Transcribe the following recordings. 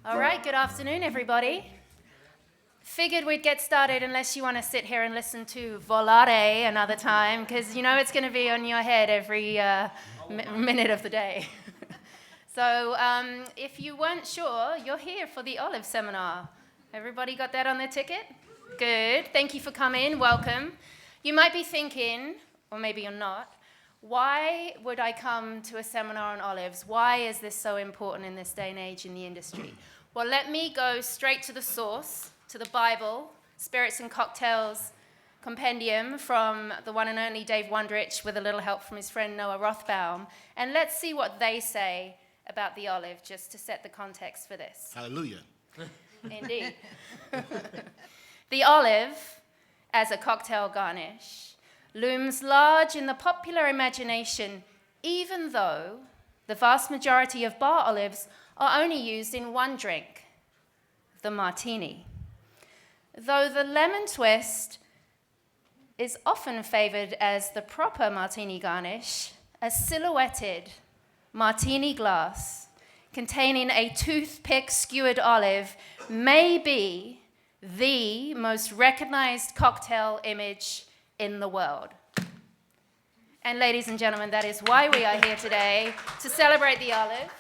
All right, good afternoon, everybody. Figured we'd get started unless you want to sit here and listen to Volare another time, because you know it's going to be on your head every minute of the day. So if you weren't sure, you're here for the Olive Seminar. Everybody got that on their ticket? Good. Thank you for coming. Welcome. You might be thinking, or maybe you're not, why would I come to a seminar on olives? Why is this so important in this day and age in the industry? Well, let me go straight to the source, to the Bible, Spirits and Cocktails Compendium from the one and only Dave Wondrich with a little help from his friend Noah Rothbaum. And let's see what they say about the olive, just to set the context for this. Hallelujah. Indeed. The olive, as a cocktail garnish, looms large in the popular imagination, even though the vast majority of bar olives are only used in one drink, the Martini. Though the lemon twist is often favored as the proper Martini garnish, a silhouetted Martini glass containing a toothpick skewered olive may be the most recognized cocktail image in the world. And ladies and gentlemen, that is why we are here today, to celebrate the olive.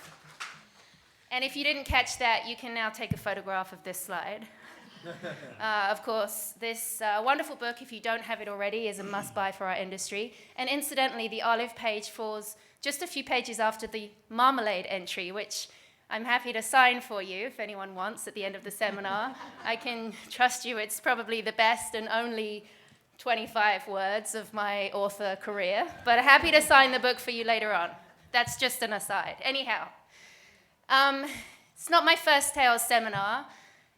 And if you didn't catch that, you can now take a photograph of this slide. Of course, this wonderful book, if you don't have it already, is a must-buy for our industry. And incidentally, the olive page falls just a few pages after the marmalade entry, which I'm happy to sign for you if anyone wants at the end of the seminar. I can trust you, it's probably the best and only 25 words of my author career, but happy to sign the book for you later on. That's just an aside. Anyhow, it's not my first Tales seminar,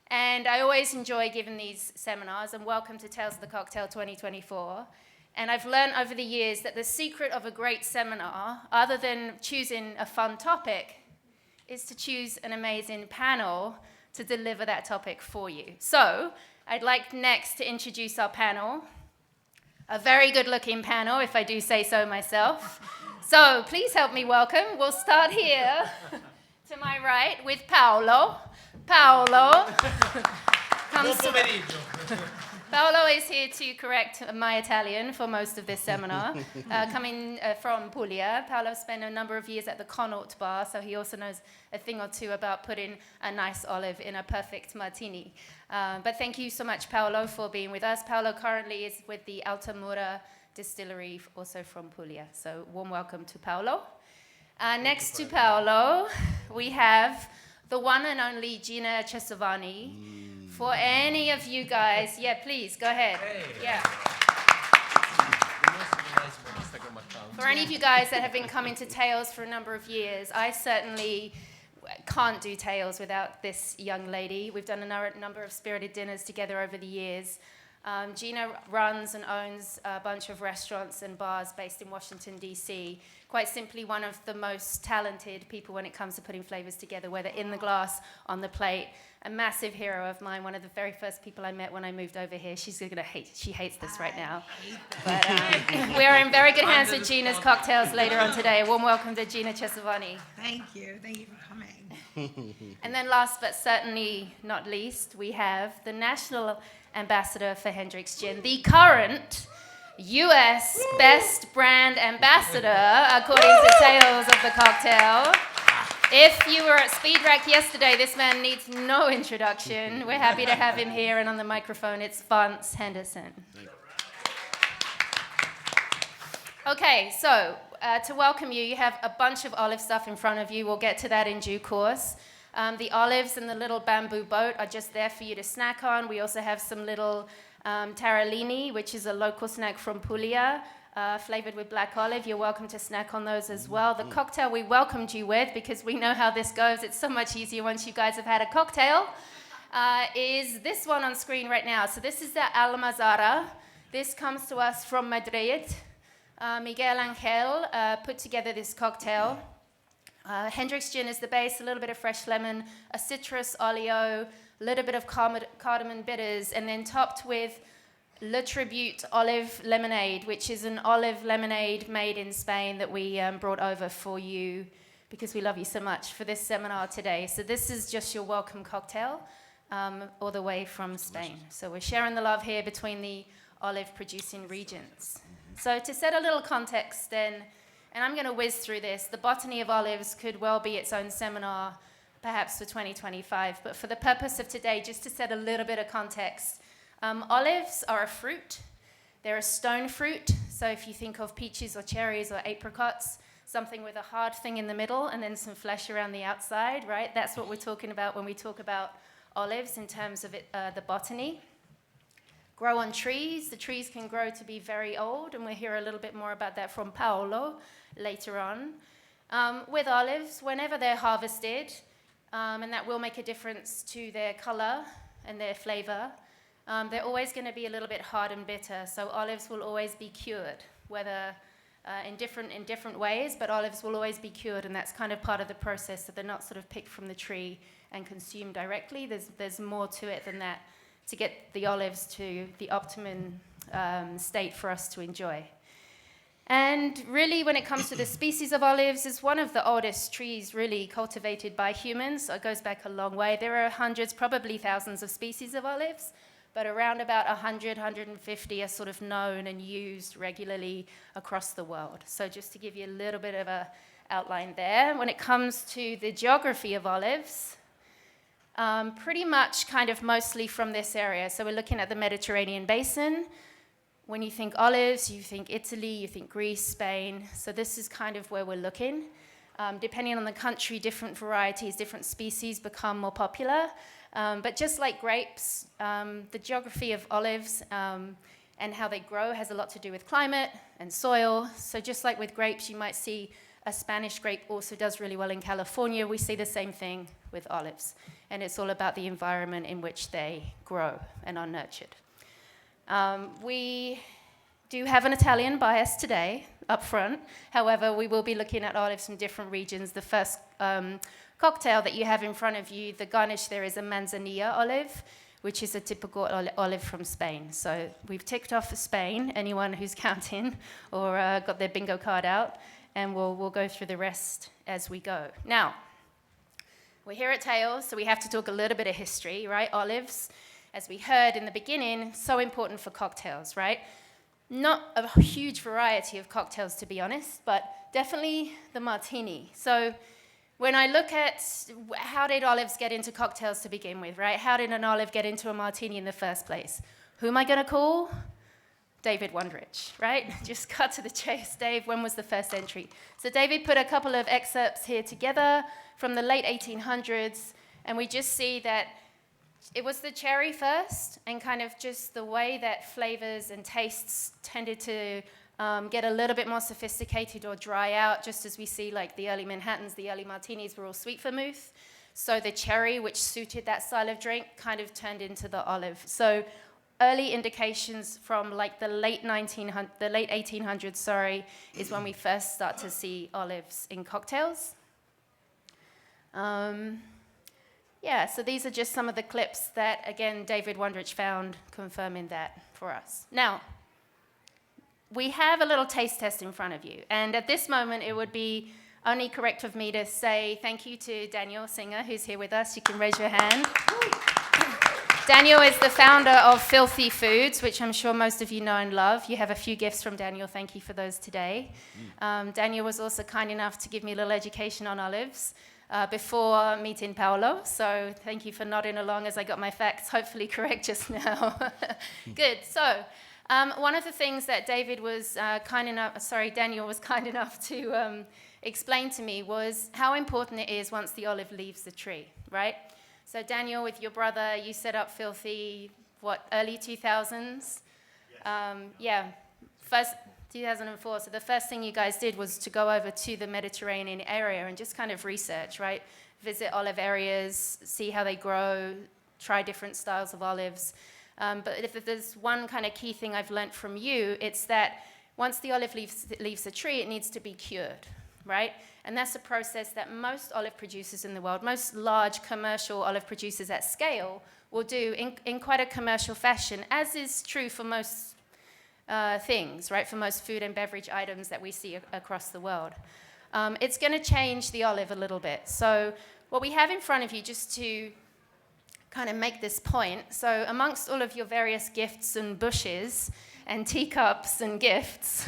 and I always enjoy giving these seminars, and welcome to Tales of the Cocktail 2024. And I've learned over the years that the secret of a great seminar, other than choosing a fun topic, is to choose an amazing panel to deliver that topic for you. So I'd like next to introduce our panel. A very good-looking panel, if I do say so myself. So please help me welcome. We'll start here to my right with Paolo. Paolo Paolo is here to correct my Italian for most of this seminar. Coming from Puglia, Paolo spent a number of years at the Connaught Bar, so he also knows a thing or two about putting a nice olive in a perfect martini. But thank you so much, Paolo, for being with us. Paolo currently is with the Altamura Distillery, also from Puglia. So warm welcome to Paolo. Next to Paolo, we have the one and only Gina Chersevani. For any of you guys, yeah, please, go ahead. Hey. Yeah. For any of you guys that have been coming to Tales for a number of years, I certainly can't do Tales without this young lady. We've done a number of spirited dinners together over the years. Gina runs and owns a bunch of restaurants and bars based in Washington, D.C. Quite simply one of the most talented people when it comes to putting flavors together, whether in the glass, on the plate. A massive hero of mine, one of the very first people I met when I moved over here. She hates this right now. But we are in very good hands with Gina's Cocktails later on today. A warm welcome to Gina Chersevani. Thank you for coming. And then last but certainly not least, we have the National Ambassador for Hendrick's Gin, the current U.S. Best Brand Ambassador, according to Tales of the Cocktail. If you were at Speed Rack yesterday, this man needs no introduction. We're happy to have him here, and on the microphone, it's Vance Henderson. Okay, so to welcome you, you have a bunch of olive stuff in front of you. We'll get to that in due course. The olives and the little bamboo boat are just there for you to snack on. We also have some little taralini, which is a local snack from Puglia, flavored with black olive. You're welcome to snack on those as well. The cocktail we welcomed you with, because we know how this goes, it's so much easier once you guys have had a cocktail, is this one on screen right now. So this is the Almazara. This comes to us from Madrid. Miguel Angel put together this cocktail. Hendrick's Gin is the base, a little bit of fresh lemon, a citrus oleo, a little bit of cardamom bitters, and then topped with Le Tribute Olive Lemonade, which is an olive lemonade made in Spain that we brought over for you because we love you so much, for this seminar today. So this is just your welcome cocktail, all the way from Spain. So we're sharing the love here between the olive-producing regions. So to set a little context then, and I'm going to whiz through this, the botany of olives could well be its own seminar, perhaps for 2025. But for the purpose of today, just to set a little bit of context, olives are a fruit. They're a stone fruit. So if you think of peaches or cherries or apricots, something with a hard thing in the middle and then some flesh around the outside, right? That's what we're talking about when we talk about olives in terms of the botany. Grow on trees. The trees can grow to be very old, and we'll hear a little bit more about that from Paolo later on. With olives, whenever they're harvested, and that will make a difference to their color and their flavor, they're always going to be a little bit hard and bitter. So olives will always be cured, whether in different ways, but olives will always be cured, and that's kind of part of the process, that they're not sort of picked from the tree and consumed directly. There's more to it than that to get the olives to the optimum state for us to enjoy. And really, when it comes to the species of olives, it's one of the oldest trees really cultivated by humans. So it goes back a long way. There are hundreds, probably thousands of species of olives, but around about 100, 150 are sort of known and used regularly across the world. So just to give you a little bit of an outline there. When it comes to the geography of olives, pretty much kind of mostly from this area. So we're looking at the Mediterranean basin. When you think olives, you think Italy, you think Greece, Spain. So this is kind of where we're looking. Depending on the country, different varieties, different species become more popular. But just like grapes, the geography of olives and how they grow has a lot to do with climate and soil. So just like with grapes, you might see a Spanish grape also does really well in California. We see the same thing with olives. And it's all about the environment in which they grow and are nurtured. We do have an Italian bias today up front. However, we will be looking at olives from different regions. The first cocktail that you have in front of you, the garnish there is a manzanilla olive, which is a typical olive from Spain. So we've ticked off for Spain, anyone who's counting or got their bingo card out, and we'll go through the rest as we go. Now, we're here at Tales, so we have to talk a little bit of history, right? Olives, as we heard in the beginning, so important for cocktails, right? Not a huge variety of cocktails, to be honest, but definitely the Martini. So when I look at how did olives get into cocktails to begin with, right? How did an olive get into a Martini in the first place? Who am I going to call? David Wondrich, right? Just cut to the chase. Dave, when was the first entry? So David put a couple of excerpts here together from the late 1800s, and we just see that it was the cherry first, and kind of just the way that flavors and tastes tended to get a little bit more sophisticated or dry out, just as we see like the early Manhattans, the early Martinis were all sweet vermouth. So the cherry, which suited that style of drink, kind of turned into the olive. So early indications from like the late 1800s, is when we first start to see olives in cocktails. Yeah, so these are just some of the clips that, again, David Wondrich found confirming that for us. Now, we have a little taste test in front of you, and at this moment, it would be only correct of me to say thank you to Daniel Singer, who's here with us. You can raise your hand. Daniel is the founder of Filthy Foods, which I'm sure most of you know and love. You have a few gifts from Daniel. Thank you for those today. Daniel was also kind enough to give me a little education on olives before meeting Paolo, so thank you for nodding along as I got my facts hopefully correct just now. Good. So one of the things that Daniel was kind enough to explain to me was how important it is once the olive leaves the tree, right? So Daniel, with your brother, you set up Filthy, early 2000s? First 2004. So the first thing you guys did was to go over to the Mediterranean area and just kind of research, right? Visit olive areas, see how they grow, try different styles of olives. But if there's one kind of key thing I've learned from you, it's that once the olive leaves the tree, it needs to be cured, right? And that's a process that most olive producers in the world, most large commercial olive producers at scale, will do in quite a commercial fashion, as is true for most things, right? For most food and beverage items that we see across the world. it's going to change the olive a little bit. So what we have in front of you, just to kind of make this point, so amongst all of your various gifts and bushes and teacups and gifts,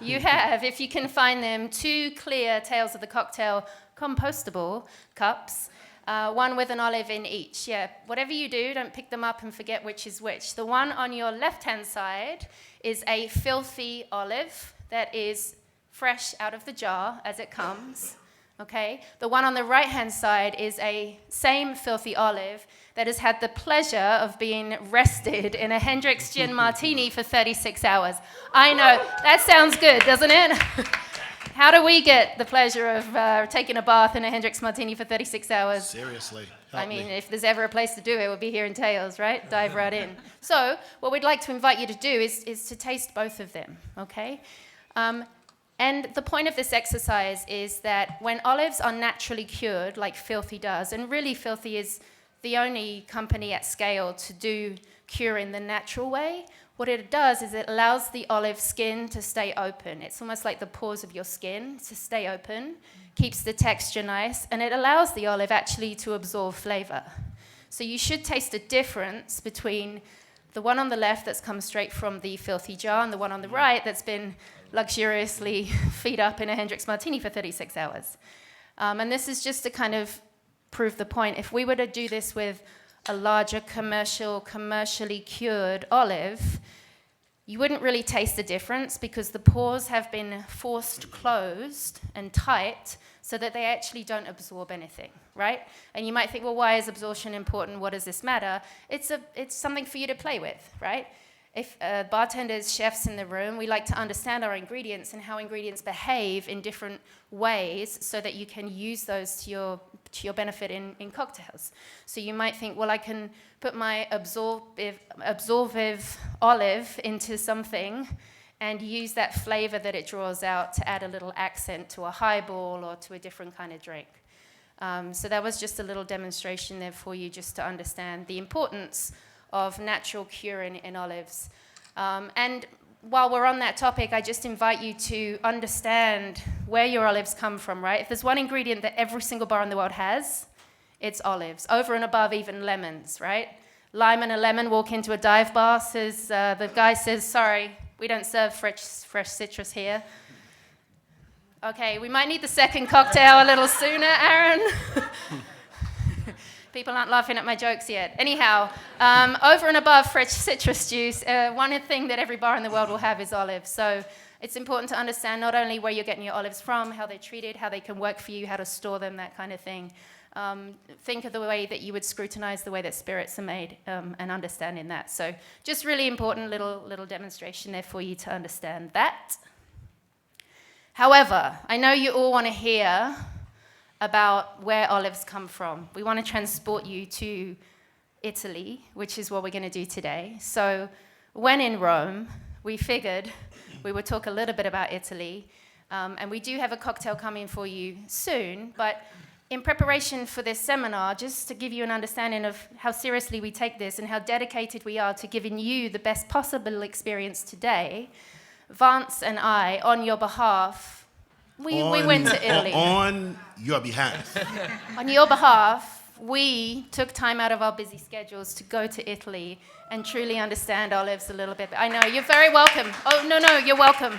you have, if you can find them, 2 clear Tales of the Cocktail compostable cups, one with an olive in each. Yeah, whatever you do, don't pick them up and forget which is which. The one on your left-hand side is a filthy olive that is fresh out of the jar as it comes, okay? The one on the right-hand side is a same filthy olive that has had the pleasure of being rested in a Hendrick's Gin Martini for 36 hours. I know, that sounds good, doesn't it? How do we get the pleasure of taking a bath in a Hendrick's Martini for 36 hours? Seriously. I mean, if there's ever a place to do it, it would be here in Tales, right? Dive right in. So what we'd like to invite you to do is to taste both of them, okay? And the point of this exercise is that when olives are naturally cured, like Filthy does, and really Filthy is the only company at scale to do cure in the natural way, what it does is it allows the olive skin to stay open. It's almost like the pores of your skin to stay open, keeps the texture nice, and it allows the olive actually to absorb flavor. So you should taste a difference between the one on the left that's come straight from the Filthy jar and the one on the right that's been luxuriously feed up in a Hendrick's Martini for 36 hours. And this is just to kind of prove the point. If we were to do this with a larger commercially cured olive, you wouldn't really taste the difference because the pores have been forced closed and tight so that they actually don't absorb anything, right? And you might think, well, why is absorption important? What does this matter? It's something for you to play with, right? If bartenders, chefs in the room, we like to understand our ingredients and how ingredients behave in different ways so that you can use those to your benefit in cocktails. So you might think, well, I can put my absorptive olive into something and use that flavor that it draws out to add a little accent to a highball or to a different kind of drink. So that was just a little demonstration there for you just to understand the importance of natural curing in olives. And while we're on that topic, I just invite you to understand where your olives come from, right? If there's one ingredient that every single bar in the world has, it's olives, over and above even lemons, right? Lime and a lemon walk into a dive bar, says, the guy says, sorry, we don't serve fresh citrus here. Okay, we might need the second cocktail a little sooner, Aaron. People aren't laughing at my jokes yet. Anyhow, over and above fresh citrus juice, one thing that every bar in the world will have is olives. So it's important to understand not only where you're getting your olives from, how they're treated, how they can work for you, how to store them, that kind of thing. Think of the way that you would scrutinize the way that spirits are made and understanding that. So just really important little demonstration there for you to understand that. However, I know you all want to hear about where olives come from. We want to transport you to Italy, which is what we're going to do today. So when in Rome, we figured we would talk a little bit about Italy, and we do have a cocktail coming for you soon, but in preparation for this seminar, just to give you an understanding of how seriously we take this and how dedicated we are to giving you the best possible experience today, Vance and I, on your behalf, we went to Italy. On your behalf. On your behalf, we took time out of our busy schedules to go to Italy and truly understand olives a little bit. I know, you're very welcome. Oh, no, you're welcome.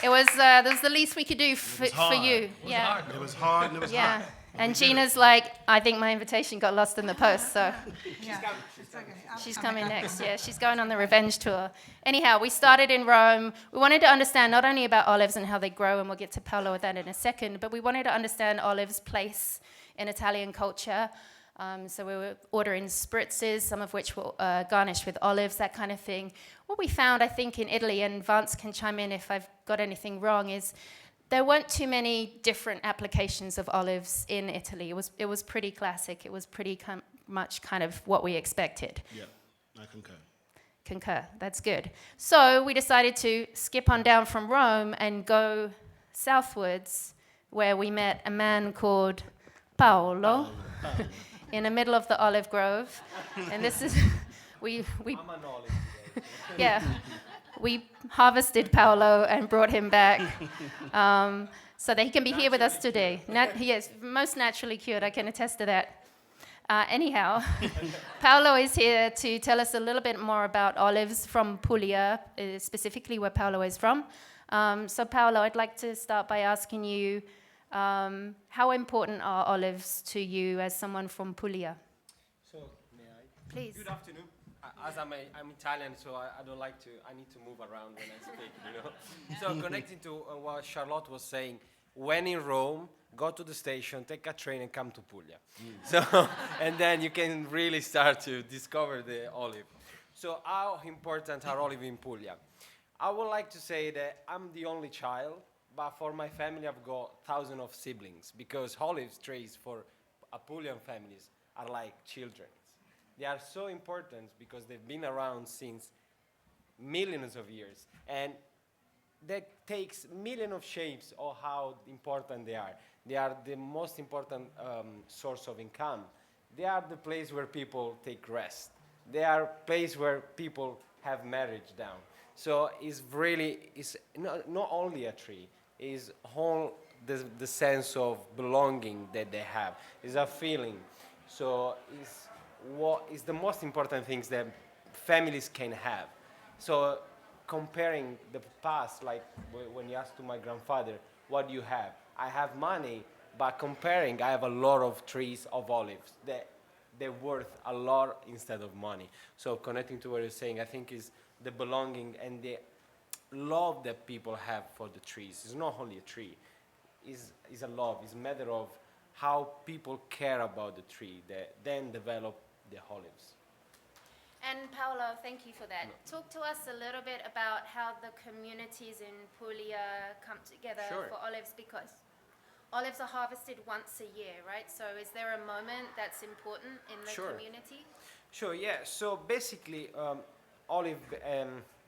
It was the least we could do for you. It was hard and it was hard. And Gina's like, I think my invitation got lost in the post, so she's coming next. Yeah, she's going on the revenge tour. Anyhow, we started in Rome. We wanted to understand not only about olives and how they grow, and we'll get to Paolo with that in a second, but we wanted to understand olives' place in Italian culture. So we were ordering spritzes, some of which were garnished with olives, that kind of thing. What we found, I think, in Italy, and Vance can chime in if I've got anything wrong, is there weren't too many different applications of olives in Italy. It was pretty classic. It was pretty much kind of what we expected. Yeah, I concur. Concur, that's good. So we decided to skip on down from Rome and go southwards, where we met a man called Paolo. In the middle of the olive grove. And this is, we I'm an olive today. yeah, we harvested Paolo and brought him back. so that he can be here with us today. Yes, most naturally cured, I can attest to that. Anyhow, Paolo is here to tell us a little bit more about olives from Puglia, specifically where Paolo is from. So Paolo, I'd like to start by asking you, how important are olives to you as someone from Puglia? So, may I? Please. Good afternoon. As I'm Italian, so I don't like to, I need to move around when I speak, you know. So connecting to what Charlotte was saying, when in Rome, go to the station, take a train and come to Puglia. So, and then you can really start to discover the olive. So how important are olives in Puglia? I would like to say that I'm the only child, but for my family I've got thousands of siblings, because olive trees for Apulian families are like children. They are so important because they've been around since millions of years, and that takes millions of shapes of how important they are. They are the most important source of income. They are the place where people take rest. They are place where people have marriage down. So it's really, it's not only a tree, it's whole the sense of belonging that they have. It's a feeling. So it's what is the most important things that families can have. So comparing the past, like when you asked to my grandfather, what do you have? I have money, but comparing, I have a lot of trees of olives that they're worth a lot instead of money. So connecting to what you're saying, I think is the belonging and the love that people have for the trees. It's not only a tree, it's a love. It's a matter of how people care about the tree that then develop the olives. And Paolo, thank you for that. Talk to us a little bit about how the communities in Puglia come together for olives, because olives are harvested once a year, right? So is there a moment that's important in the community? Sure, yeah. So basically, olive,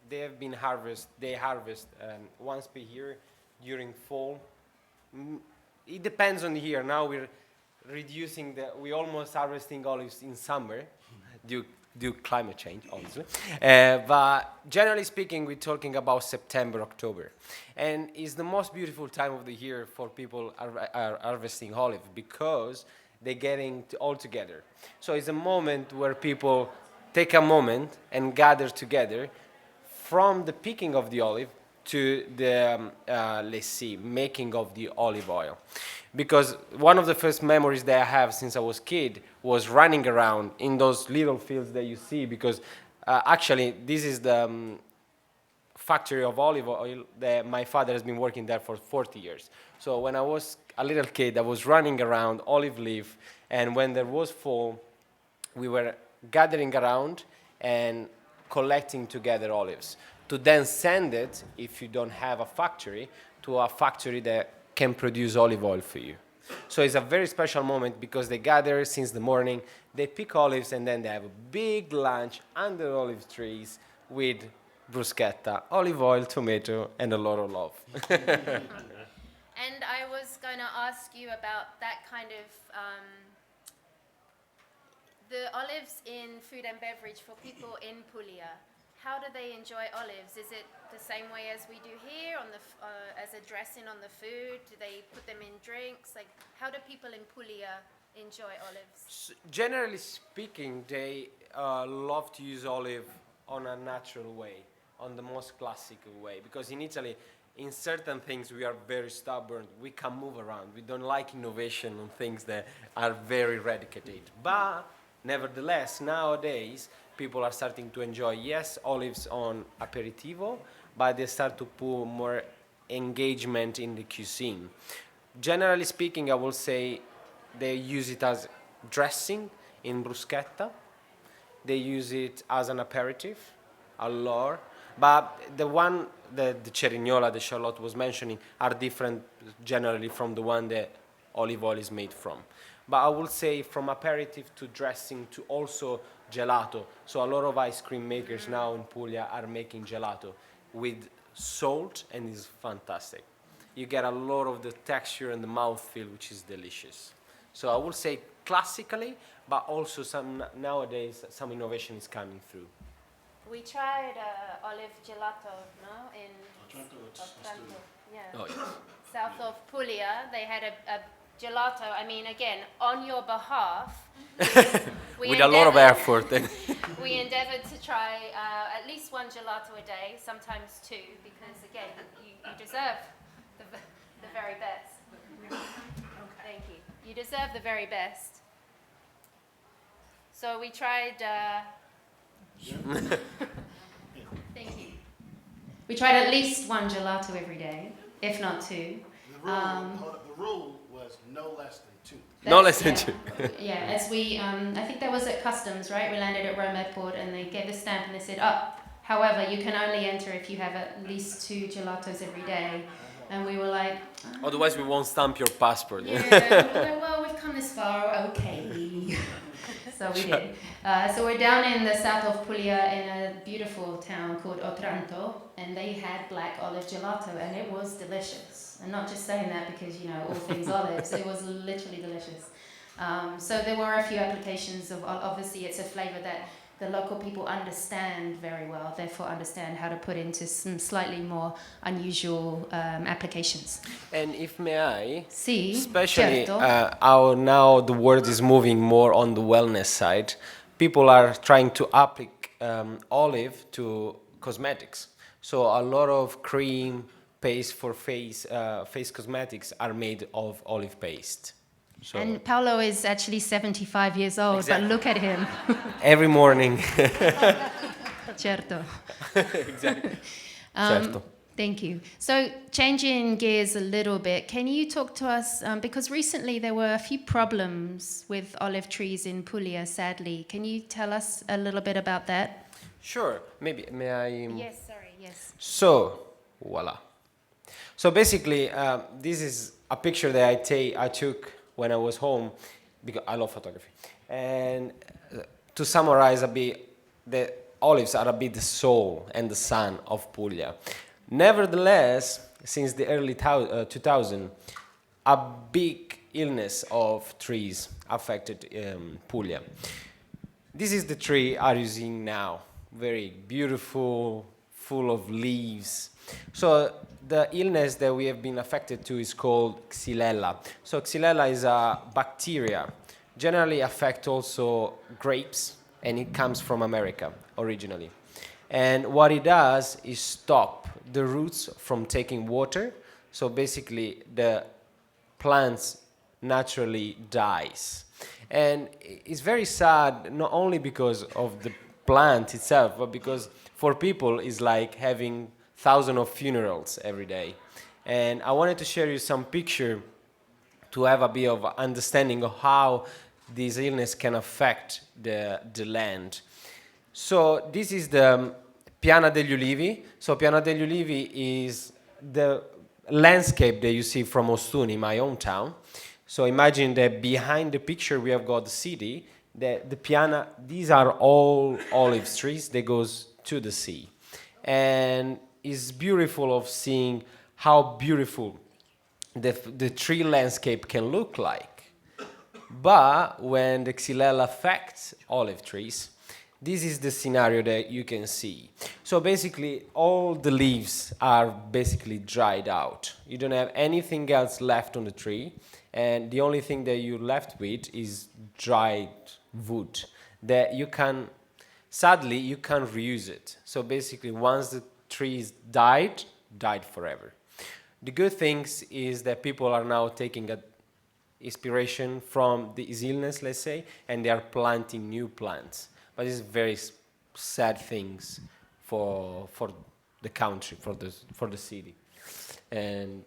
they harvest once per year during fall. It depends on the year. Now we're we almost harvesting olives in summer due climate change, obviously. But generally speaking, we're talking about September, October. And it's the most beautiful time of the year for people are harvesting olive, because they're getting all together. So it's a moment where people take a moment and gather together from the picking of the olive to the, making of the olive oil. Because one of the first memories that I have since I was a kid was running around in those little fields that you see, because actually this is the factory of olive oil that my father has been working there for 40 years. So when I was a little kid, I was running around olive leaf, and when there was fall, we were gathering around and collecting together olives to then send it, if you don't have a factory, to a factory that can produce olive oil for you. So it's a very special moment, because they gather since the morning, they pick olives, and then they have a big lunch under olive trees with bruschetta, olive oil, tomato, and a lot of love. And I was going to ask you about that kind of, the olives in food and beverage for people in Puglia. How do they enjoy olives? Is it the same way as we do here, on the as a dressing on the food? Do they put them in drinks? Like, how do people in Puglia enjoy olives? Generally speaking, they love to use olive on a natural way, on the most classical way. Because in Italy, in certain things, we are very stubborn. We can move around. We don't like innovation on things that are very eradicated. But nevertheless, nowadays, people are starting to enjoy, yes, olives on aperitivo, but they start to put more engagement in the cuisine. Generally speaking, I will say they use it as dressing in bruschetta. They use it as an aperitif, a lore. But the one, the cerignola that Charlotte was mentioning, are different generally from the one that olive oil is made from. But I will say from aperitif to dressing to also gelato. So a lot of ice cream makers now in Puglia are making gelato with salt, and it's fantastic. You get a lot of the texture and the mouthfeel, which is delicious. So I will say classically, but also nowadays some innovation is coming through. We tried olive gelato, no? In Otranto, Otranto. Yeah. Oh, yes. south of Puglia. They had a gelato. I mean, again, on your behalf. With a lot of effort. We endeavored to try at least one gelato a day, sometimes two, because again, you deserve the very best. Thank you. You deserve the very best. So we tried. Thank you. We tried at least one gelato every day, if not two. The rule was no less than two. No less than two. Yeah, as we, I think that was at customs, right? We landed at Rome Airport and they gave a stamp and they said, however, you can only enter if you have at least two gelatos every day. And we were like, Otherwise, we won't stamp your passport. yeah, we were like, well, we've come this far, okay. So we did. So we're down in the south of Puglia in a beautiful town called Otranto, and they had black olive gelato, and it was delicious. I'm not just saying that because, all things olives, it was literally delicious. So there were a few applications of, obviously it's a flavor that the local people understand very well, therefore understand how to put into some slightly more unusual applications. And if may I, Sì, especially certo. how now the world is moving more on the wellness side, people are trying to apply olive to cosmetics. So a lot of cream, paste for face cosmetics are made of olive paste. So And Paolo is actually 75 years old, Exactly. but look at him. every morning. Certo. Exactly. Certo. Thank you. So changing gears a little bit, can you talk to us, because recently there were a few problems with olive trees in Puglia, sadly. Can you tell us a little bit about that? Sure. Maybe may I? Yes, sorry, yes. So, voila. So basically, this is a picture that I took when I was home, because I love photography. And to summarize a bit, the olives are a bit the soul and the sun of Puglia. Nevertheless, since the early 2000, a big illness of trees affected Puglia. This is the tree I'm using now. Very beautiful, full of leaves. So the illness that we have been affected to is called Xylella. So Xylella is a bacteria, generally affect also grapes, and it comes from America originally. And what it does is stop the roots from taking water. So basically the plants naturally dies. And it's very sad, not only because of the plant itself, but because for people it's like having thousands of funerals every day. And I wanted to share you some picture to have a bit of understanding of how this illness can affect the land. So this is the Piana degli Ulivi. So Piana degli Ulivi is the landscape that you see from Ostuni, my hometown. So imagine that behind the picture we have got the city. The Piana, these are all olive trees that goes to the sea. And it's beautiful of seeing how beautiful the tree landscape can look like. But when the Xylella affects olive trees, this is the scenario that you can see. So basically, all the leaves are basically dried out. You don't have anything else left on the tree, and the only thing that you're left with is dried wood that you can, sadly, you can't reuse it. So basically, once the tree is died forever. The good thing is that people are now taking inspiration from this illness, let's say, and they are planting new plants. But it's very sad things for the country, for the city. And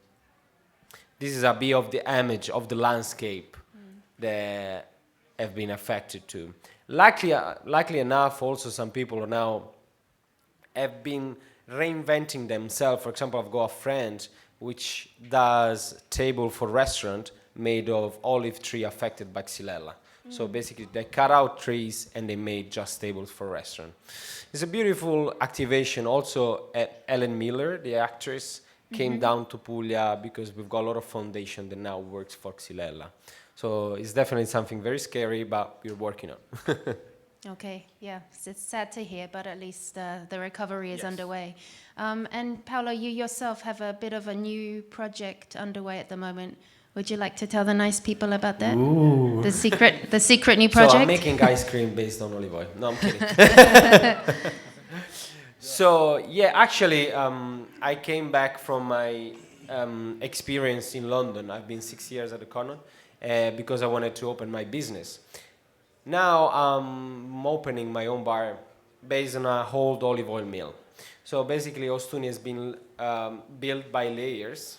this is a bit of the image of the landscape that have been affected too. Luckily enough, also some people now have been reinventing themselves. For example, I've got a friend which does table for restaurant made of olive tree affected by Xylella. So basically they cut out trees and they made just tables for restaurant. It's a beautiful activation. Also Ellen Miller, the actress, came down to Puglia because we've got a lot of foundation that now works for Xylella. So it's definitely something very scary, but we're working on. Okay, yeah, it's sad to hear, but at least the recovery is Yes. underway. And Paolo, you yourself have a bit of a new project underway at the moment. Would you like to tell the nice people about that? Ooh. The secret new So I'm project? making ice cream based on olive oil. No, I'm kidding. So yeah, actually, I came back from my experience in London. I've been 6 years at the Conant because I wanted to open my business. Now I'm opening my own bar based on a whole olive oil mill. So basically, Ostuni has been built by layers,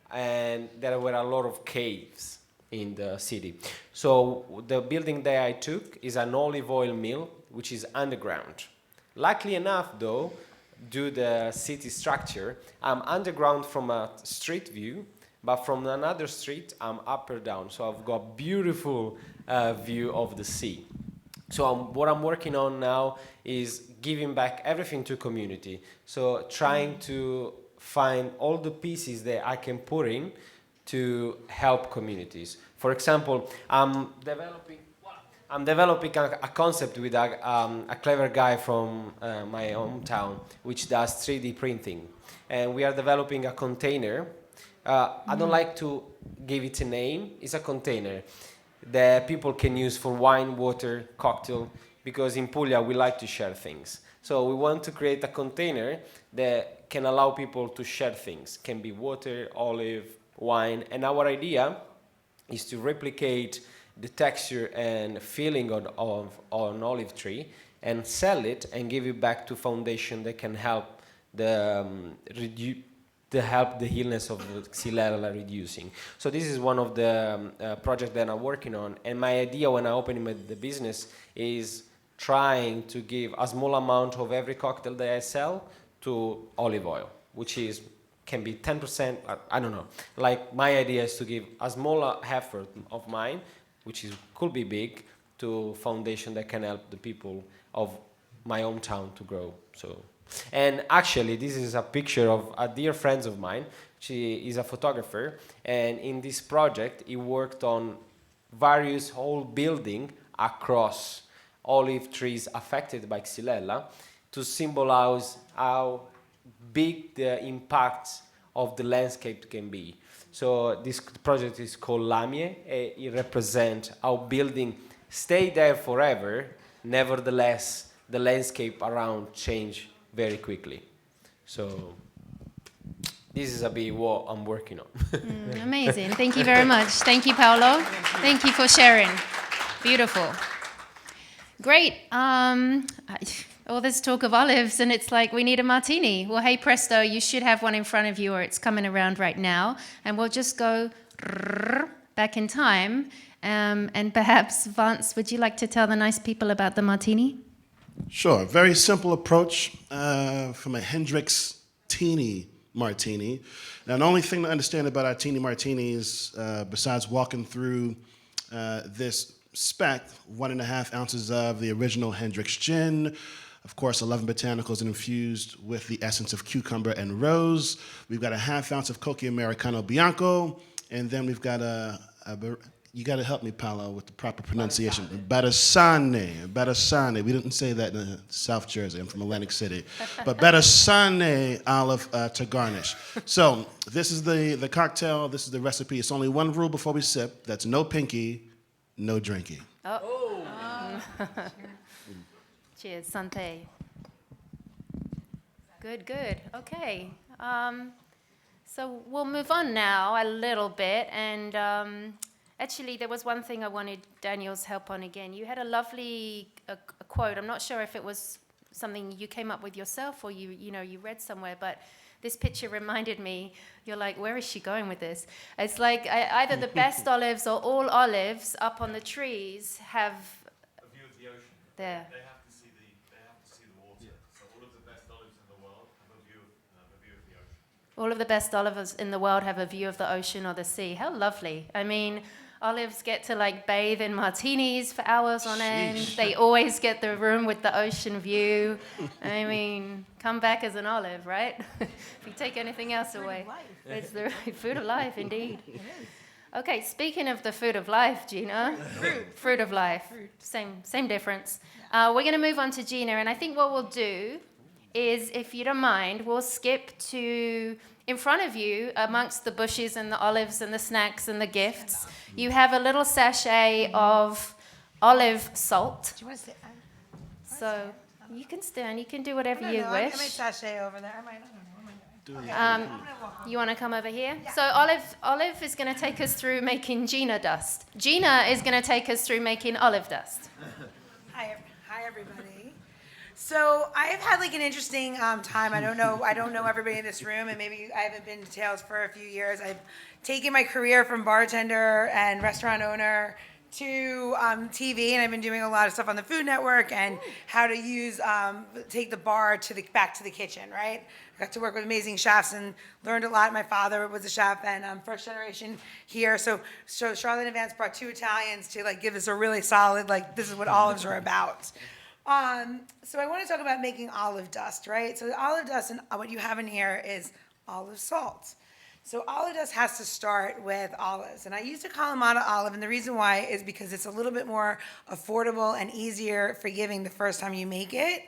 and there were a lot of caves in the city. So the building that I took is an olive oil mill, which is underground. Luckily enough, though, due to the city structure, I'm underground from a street view, but from another street, I'm up or down. So I've got beautiful view of the sea. So what I'm working on now is giving back everything to community. So trying to find all the pieces that I can put in to help communities. For example, I'm developing a concept with a clever guy from my hometown, which does 3D printing. And we are developing a container. I don't like to give it a name. It's a container that people can use for wine, water, cocktail, because in Puglia we like to share things. So we want to create a container that can allow people to share things. Can be water, olive, wine. And our idea is to replicate the texture and feeling of an olive tree and sell it and give it back to foundation that can help the illness of Xylella reducing. So this is one of the projects that I'm working on. And my idea when I opened the business is trying to give a small amount of every cocktail that I sell to olive oil, which can be 10%, I don't know. Like my idea is to give a small effort of mine, which could be big, to foundation that can help the people of my hometown to grow. So, and actually, this is a picture of a dear friend of mine. She is a photographer, and in this project, he worked on various whole building across olive trees affected by Xylella to symbolize how big the impact of the landscape can be. So this project is called Lamie. It represents how building stay there forever. Nevertheless, the landscape around change very quickly. So this is a bit what I'm working on. Amazing. Thank you very much. Thank you, Paolo. Thank you for sharing. Beautiful. Great. All this talk of olives, and it's like we need a martini. Well, hey, presto, you should have one in front of you, or it's coming around right now. And we'll just go back in time. And perhaps, Vance, would you like to tell the nice people about the martini? Sure. Very simple approach from a Hendrix teeny martini. Now, the only thing to understand about our teeny martinis, besides walking through this spec, 1.5 ounces of the original Hendrix gin, of course, 11 botanicals infused with the essence of cucumber and rose. We've got 1/2 ounce of Cocchi Americano Bianco, and then we've got you got to help me, Paolo, with the proper pronunciation. Bersaane. We didn't say that in South Jersey. I'm from Atlantic City. But Bersaane olive to garnish. So this is the cocktail. This is the recipe. It's only one rule before we sip. That's no pinky, no drinking. Oh. Cheers, Santé. Good. Okay. So we'll move on now a little bit. And actually, there was one thing I wanted Daniel's help on again. You had a lovely a quote. I'm not sure if it was something you came up with yourself or you read somewhere, but this picture reminded me. You're like, where is she going with this? It's like either the best olives or all olives up on the trees have a view of the ocean. there. They have to see the water. So all of the best olives in the world have a view of the ocean. All of the best olives in the world have a view of the ocean or the sea. How lovely. I mean, olives get to bathe in martinis for hours on end. They always get the room with the ocean view. I mean, come back as an olive, right? If you take anything else away. It's the food of life, indeed. Okay, speaking of the food of life, Gina. Fruit of life. Same difference. We're going to move on to Gina, and I think what we'll do is, if you don't mind, we'll skip to in front of you, amongst the bushes and the olives and the snacks and the gifts. You have a little sachet of olive salt. Do you want to sit? So you can stand, you can do whatever I you don't know. I wish. might sashay over there. I might. I don't know. What am I doing? You want to come over here? So Olive is going to take us through making Gina dust. Gina is going to take us through making olive dust. Hi everybody. So I have had like an interesting time. I don't know everybody in this room, and maybe I haven't been to Tales for a few years. I've taken my career from bartender and restaurant owner to TV, and I've been doing a lot of stuff on the Food Network and how to use take the bar to back to the kitchen. Right. I got to work with amazing chefs and learned a lot. My father was a chef and first generation here. So Charlotte and Vance brought 2 Italians to like give us a really solid, like, this is what olives are about. So I want to talk about making olive dust, right? So the olive dust, and what you have in here is olive salt. So olive dust has to start with olives. And I used a Kalamata olive, and the reason why is because it's a little bit more affordable and easier forgiving the first time you make it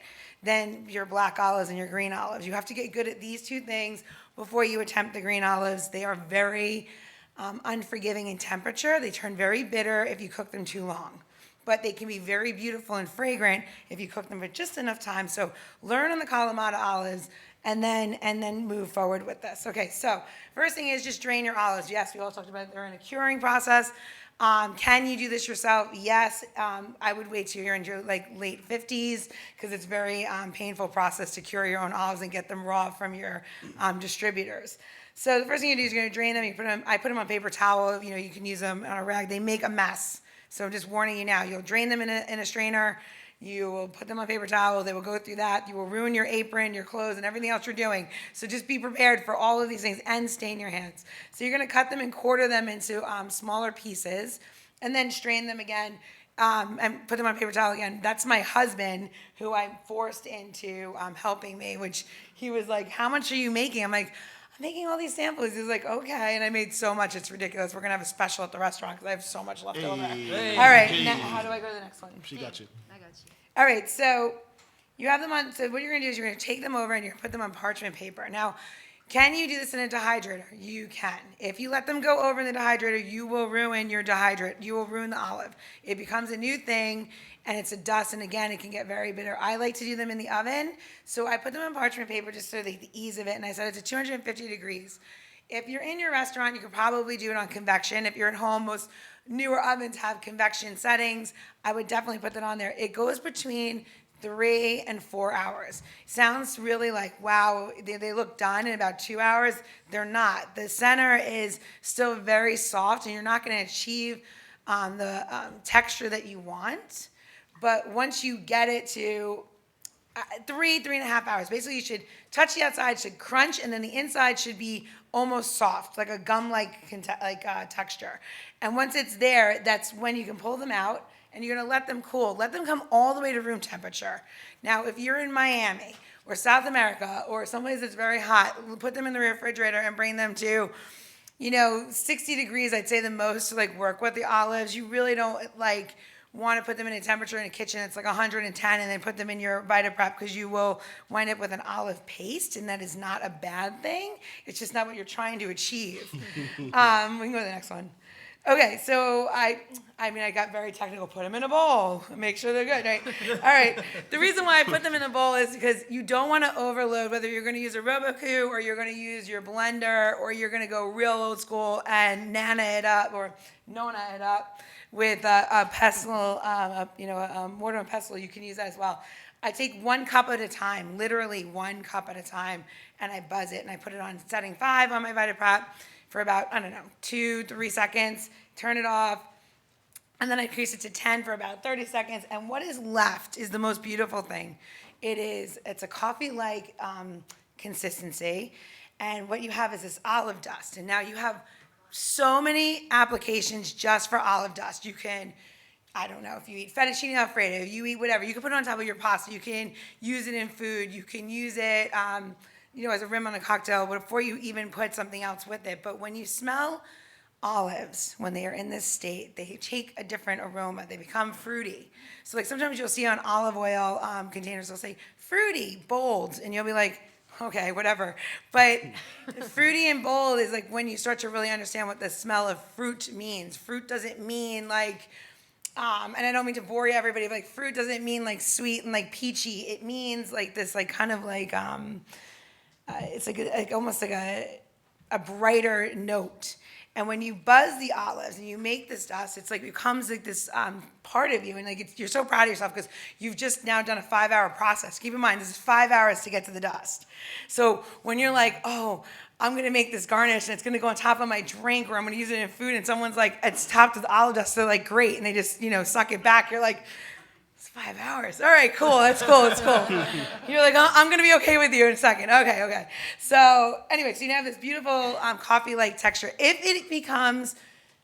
than your black olives and your green olives. You have to get good at these 2 things before you attempt the green olives. They are very unforgiving in temperature. They turn very bitter if you cook them too long. But they can be very beautiful and fragrant if you cook them for just enough time. So learn on the Kalamata olives and then move forward with this. Okay, so first thing is just drain your olives. Yes, we all talked about they're in a curing process. Can you do this yourself? Yes. I would wait till you're in your like late 50s because it's very painful process to cure your own olives and get them raw from your distributors. So the first thing you do is you're going to drain them. I put them on paper towel. You know, you can use them on a rag. They make a mess. So I'm just warning you now. You'll drain them in a strainer. You will put them on paper towel. They will go through that. You will ruin your apron, your clothes, and everything else you're doing. So just be prepared for all of these things and stain your hands. So you're going to cut them and quarter them into smaller pieces and then strain them again and put them on paper towel again. That's my husband, who I forced into helping me, which he was like, how much are you making? I'm like, I'm making all these samples. He's like, okay. And I made so much, it's ridiculous. We're going to have a special at the restaurant because I have so much left over. Hey. All right. Now, how do I go to the next one? She got you. I got you. All right, so you have them on, so what you're gonna do is you're gonna take them over and you're gonna put them on parchment paper. Now, can you do this in a dehydrator? You can. If you let them go over in the dehydrator, you will ruin your you will ruin the olive. It becomes a new thing and it's a dust, and again, it can get very bitter. I like to do them in the oven, so I put them in parchment paper just so the ease of it, and I set it to 250 degrees. If you're in your restaurant, you could probably do it on convection. If you're at home, most newer ovens have convection settings. I would definitely put that on there. It goes between 3 and 4 hours. Sounds really like, wow, they look done in about 2 hours. They're not. The center is still very soft, and you're not going to achieve the texture that you want. But once you get it to 3.5 hours, basically you should touch the outside, should crunch, and then the inside should be almost soft, like a gum-like texture. And once it's there, that's when you can pull them out, and you're gonna let them cool. Let them come all the way to room temperature. Now, if you're in Miami or South America or someplace that's very hot, put them in the refrigerator and bring them to, 60 degrees, I'd say the most to like work with the olives. You really don't like want to put them in a temperature in a kitchen that's like 110 and then put them in your VitaPrep, because you will wind up with an olive paste, and that is not a bad thing. It's just not what you're trying to achieve. We can go to the next one. Okay, so I got very technical. Put them in a bowl. Make sure they're good, right? All right. The reason why I put them in a bowl is because you don't want to overload, whether you're going to use a Roboku or you're going to use your blender or you're going to go real old school and Nona it up with a pestle, a mortar and pestle. You can use that as well. I take 1 cup at a time, literally 1 cup at a time, and I buzz it, and I put it on setting 5 on my VitaPrep for about, 2-3 seconds, turn it off, and then I increase it to 10 for about 30 seconds, and what is left is the most beautiful thing. It's a coffee-like consistency, and what you have is this olive dust, and now you have so many applications just for olive dust. You can, if you eat fettuccine alfredo, you eat whatever, you can put it on top of your pasta, you can use it in food, you can use it, as a rim on a cocktail before you even put something else with it. But when you smell olives, when they are in this state, they take a different aroma. They become fruity. So like sometimes you'll see on olive oil containers, they'll say fruity, bold, and you'll be like, okay, whatever. But fruity and bold is like when you start to really understand what the smell of fruit means. Fruit doesn't mean like, and I don't mean to bore you everybody, but like fruit doesn't mean like sweet and like peachy. It means like this like kind of like, it's like almost like a brighter note. And when you buzz the olives and you make this dust, it's like becomes like this part of you, and like you're so proud of yourself because you've just now done a 5-hour process. Keep in mind, this is 5 hours to get to the dust. So when you're like, oh, I'm gonna make this garnish and it's gonna go on top of my drink, or I'm gonna use it in food, and someone's like, it's topped with olive dust, they're like, great, and they just suck it back. You're like, 5 hours. All right, cool. That's cool. That's cool. You're like, I'm going to be okay with you in a second. Okay. So anyway, so you have this beautiful coffee-like texture. If it becomes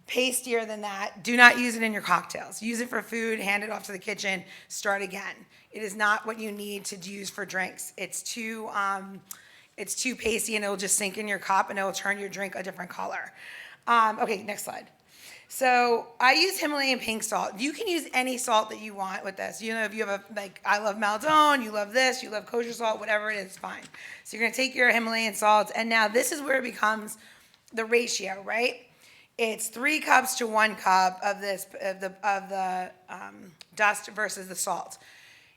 pastier than that, do not use it in your cocktails. Use it for food, hand it off to the kitchen, start again. It is not what you need to use for drinks. It's too pasty, and it will just sink in your cup, and it will turn your drink a different color. Okay, next slide. So I use Himalayan pink salt. You can use any salt that you want with this. If you have I love Maldon, you love this, you love kosher salt, whatever it is, fine. So you're gonna take your Himalayan salts, and now this is where it becomes the ratio, right? It's 3 cups to 1 cup of the dust versus the salt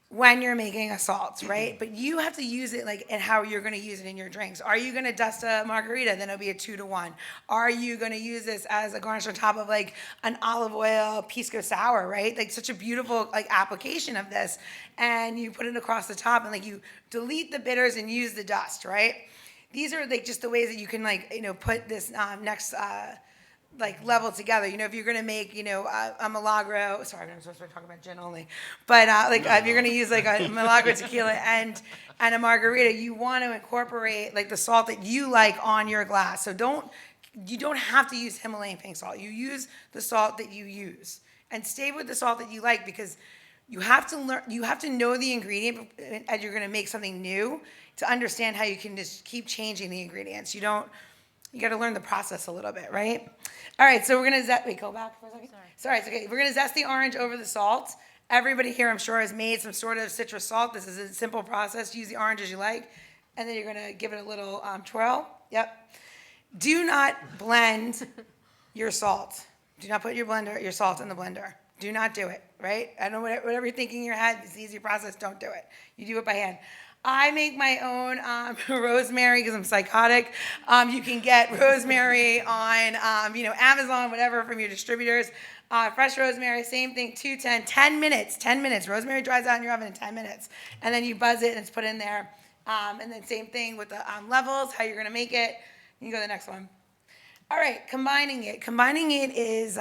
when you're making a salt, right? But you have to use it like and how you're gonna use it in your drinks. Are you gonna dust a margarita? Then it'll be a 2 to 1. Are you gonna use this as a garnish on top of like an olive oil pisco sour, right? Like such a beautiful like application of this, and you put it across the top, and like you delete the bitters and use the dust, right? These are like just the ways that you can like put this next like level together. If you're gonna make a Milagro, sorry, I'm supposed to be talking about gin only, but if you're gonna use like a Milagro tequila and a margarita, you want to incorporate like the salt that you like on your glass. So you don't have to use Himalayan pink salt. You use the salt that you use, and stay with the salt that you like, because you have to learn. You have to know the ingredient as you're gonna make something new to understand how you can just keep changing the ingredients. You got to learn the process a little bit, right? All right, so we're going to go back for a second. Sorry, it's okay. We're going to zest the orange over the salt. Everybody here, I'm sure, has made some sort of citrus salt. This is a simple process. Use the orange as you like. And then you're going to give it a little twirl. Yep. Do not blend your salt. Do not put your salt in the blender. Do not do it, right? I don't know, whatever you're thinking in your head, it's an easy process. Don't do it. You do it by hand. I make my own rosemary because I'm psychotic. You can get rosemary on Amazon, whatever, from your distributors. Fresh rosemary, same thing, 10 minutes. Rosemary dries out in your oven in 10 minutes. And then you buzz it and it's put in there. And then same thing with the levels, how you're going to make it. You can go to the next one. All right, combining it. Combining it is,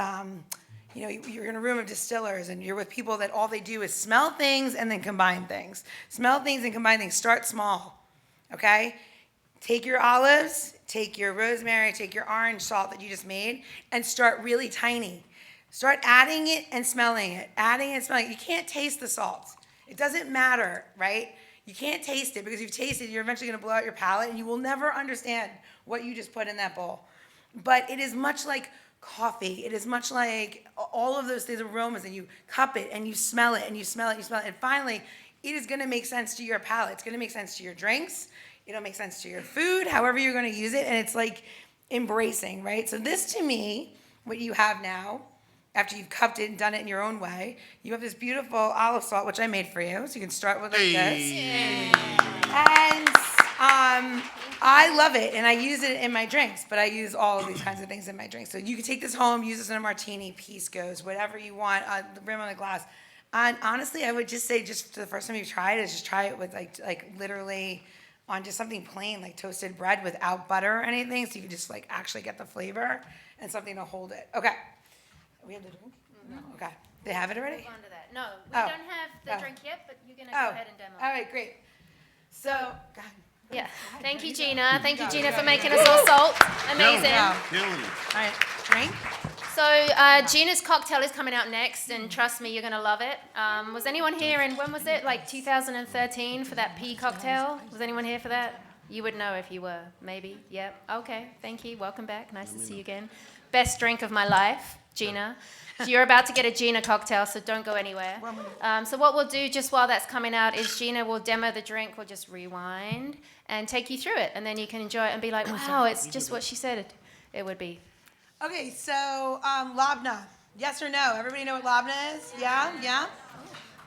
you're in a room of distillers and you're with people that all they do is smell things and then combine things. Smell things and combine things. Start small, okay? Take your olives, take your rosemary, take your orange salt that you just made, and start really tiny. Start adding it and smelling it. Adding and smelling it. You can't taste the salt. It doesn't matter, right? You can't taste it, because if you taste it, you're eventually going to blow out your palate and you will never understand what you just put in that bowl. But it is much like coffee. It is much like all of those aromas, and you cup it and you smell it and you smell it and you smell it. And finally, it is going to make sense to your palate. It's going to make sense to your drinks. It'll make sense to your food, however you're going to use it. And it's like embracing, right? So this, to me, what you have now, after you've cupped it and done it in your own way, you have this beautiful olive salt, which I made for you. So you can start with like this. And I love it, and I use it in my drinks, but I use all of these kinds of things in my drinks. So you can take this home, use this in a martini, peace goes, whatever you want, the rim on the glass. And honestly, I would just say, just the first time you try it, is just try it with like literally on just something plain, like toasted bread without butter or anything, so you can just like actually get the flavor and something to hold it. Okay. We have the drink? No. Okay. They have it already? Move on to that. No, we don't have the drink yet, but you're going to go ahead and demo. All right, great. So, go ahead. Yeah. Thank you, Gina. Thank you, Gina, for making us all salt. Amazing. Killing it. All right, drink. So Gina's cocktail is coming out next, and trust me, you're going to love it. Was anyone here in, when was it, like 2013 for that pea cocktail? Was anyone here for that? You would know if you were, maybe. Yep. Okay. Thank you. Welcome back. Nice to see you again. best drink of my life, Gina. So you're about to get a Gina cocktail, so don't go anywhere. So what we'll do just while that's coming out is Gina will demo the drink. We'll just rewind and take you through it, and then you can enjoy it and be like, wow, it's just what she said it would be. Okay, so labna. Yes or no? Everybody know what labna is? Yeah?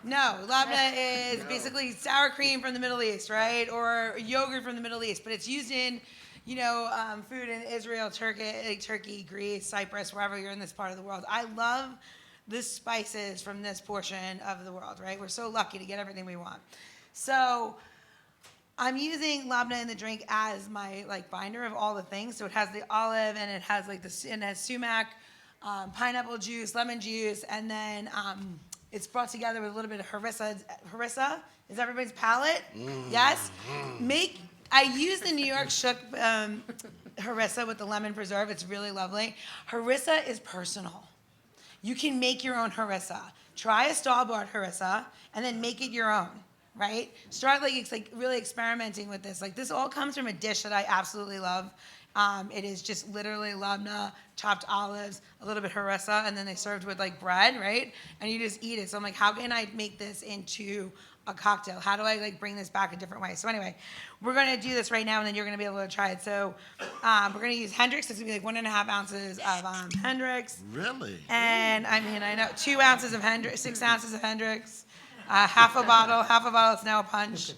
No, labna is basically sour cream from the Middle East, right? Or yogurt from the Middle East, but it's used in, food in Israel, Turkey, Greece, Cyprus, wherever you're in this part of the world. I love the spices from this portion of the world, right? We're so lucky to get everything we want. So I'm using labna in the drink as my binder of all the things. So it has the olive and it has sumac, pineapple juice, lemon juice, and then it's brought together with a little bit of harissa. Harissa is everybody's palate? Yes? I use the New York Shook harissa with the lemon preserve. It's really lovely. Harissa is personal. You can make your own harissa. Try a store-bought harissa and then make it your own, right? Start really experimenting with this. This all comes from a dish that I absolutely love. It is just literally labna, chopped olives, a little bit harissa, and then they served with bread, right? And you just eat it. So I'm like, how can I make this into a cocktail? How do I bring this back a different way? So anyway, we're gonna do this right now, and then you're gonna be able to try it. So we're gonna use Hendrix. This is gonna be 1.5 ounces of Hendrix. Really? And I know 2 ounces of Hendrix, 6 ounces of Hendrix, half a bottle. It's now a punch.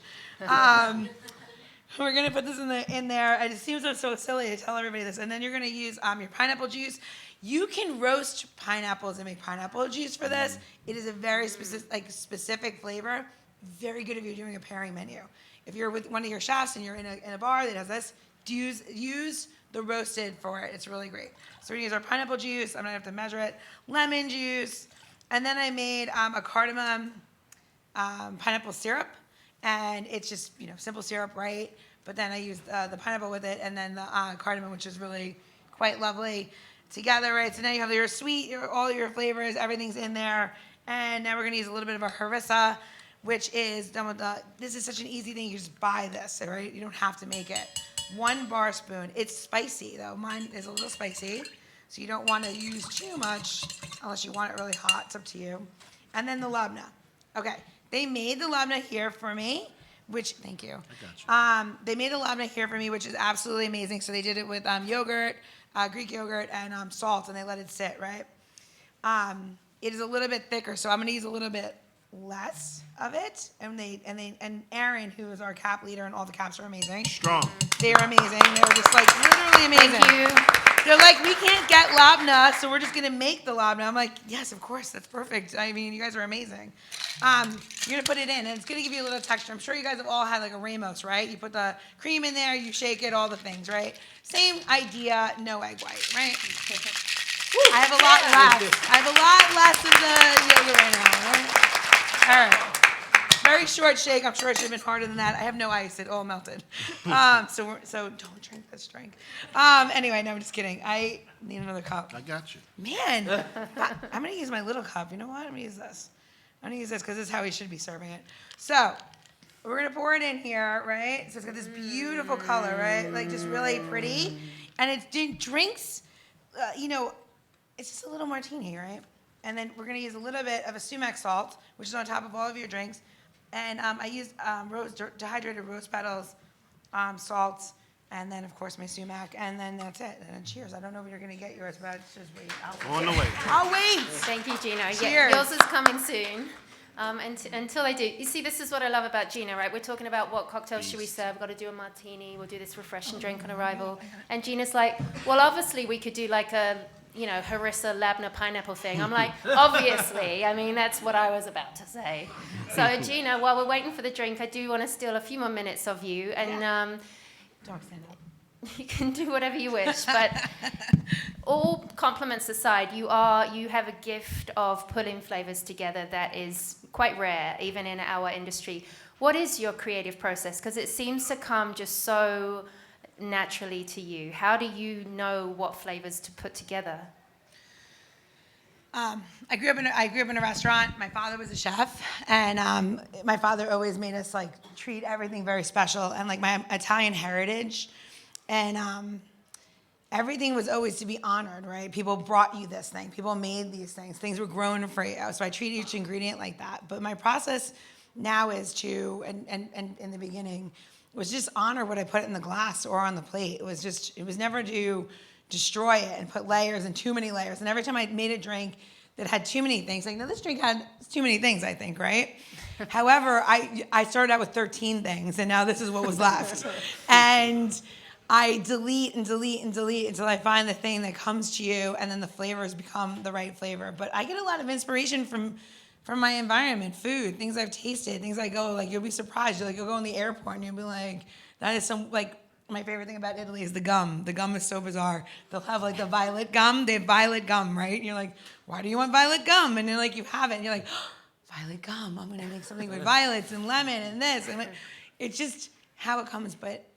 We're gonna put this in there. It seems so silly to tell everybody this. And then you're gonna use your pineapple juice. You can roast pineapples and make pineapple juice for this. It is a very specific flavor. Very good if you're doing a pairing menu. If you're with one of your chefs and you're in a bar that has this, use the roasted for it. It's really great. So we're gonna use our pineapple juice. I'm gonna have to measure it. Lemon juice, and then I made a cardamom pineapple syrup. And it's just, simple syrup, right? But then I used the pineapple with it and then the cardamom, which is really quite lovely together, right? So now you have your sweet, all your flavors, everything's in there. And now we're going to use a little bit of a harissa, which is done with this is such an easy thing. You just buy this, right? You don't have to make it. 1 bar spoon. It's spicy, though. Mine is a little spicy. So you don't want to use too much unless you want it really hot. It's up to you. And then the labna. Okay. They made the labna here for me, thank you. I got you. They made the labna here for me, which is absolutely amazing. So they did it with yogurt, Greek yogurt, and salt, and they let it sit, right? It is a little bit thicker, so I'm going to use a little bit less of it. And Aaron, who is our cap leader, and all the caps are amazing. Strong. They are amazing. They were just literally amazing. Thank you. They're like, we can't get labna, so we're just gonna make the labna. I'm like, yes, of course, that's perfect. I mean, you guys are amazing. You're gonna put it in, and it's gonna give you a little texture. I'm sure you guys have all had a Ramos, right? You put the cream in there, you shake it, all the things, right? Same idea, no egg white, right? I have a lot less of the yogurt right now, right? All right. Very short shake. I'm sure it should have been harder than that. I have no ice. It all melted. So don't drink this drink. Anyway, no, I'm just kidding. I need another cup. I got you. Man, I'm going to use my little cup. You know what? I'm going to use this. I'm going to use this because this is how we should be serving it. So we're going to pour it in here, right? So it's got this beautiful color, right? Just really pretty. And it drinks, it's just a little martini, right? And then we're going to use a little bit of a sumac salt, which is on top of all of your drinks. And I used dehydrated rose petals, salt, and then, of course, my sumac. And then that's it. And then cheers. I don't know if you're going to get yours, but just wait. On the way. I'll wait. Thank you, Gina. Cheers. Yeah, yours is coming soon. Until I do. You see, this is what I love about Gina, right? We're talking about what cocktails should we serve. We've got to do a martini. We'll do this refreshing drink on arrival. And Gina's like, well, obviously, we could do a harissa, labna, pineapple thing. I'm like, obviously. I mean, that's what I was about to say. So, Gina, while we're waiting for the drink, I do want to steal a few more minutes of you. And Don't stand up. you can do whatever you wish. But all compliments aside, you have a gift of pulling flavors together that is quite rare, even in our industry. What is your creative process? Because it seems to come just so naturally to you. How do you know what flavors to put together? I grew up in a restaurant. My father was a chef, and my father always made us treat everything very special, and my Italian heritage, and everything was always to be honored, right? People brought you this thing. People made these things. Things were grown for you. So I treat each ingredient like that. But my process now is to, and in the beginning, was just honor what I put in the glass or on the plate. It was never to destroy it and put layers and too many layers. And every time I made a drink that had too many things, like, no, this drink had too many things, I think, right? However, I started out with 13 things, and now this is what was left. And I delete and delete and delete until I find the thing that comes to you, and then the flavors become the right flavor. But I get a lot of inspiration from my environment, food, things I've tasted, things I go, like, you'll be surprised. You'll go in the airport and you'll be like, that is my favorite thing about Italy is the gum. The gum is so bizarre. They'll have like the violet gum. They have violet gum, right? And you're like, why do you want violet gum? And you're like, you have it. And you're like, oh, violet gum. I'm going to make something with violets and lemon and this. And it's just how it comes. But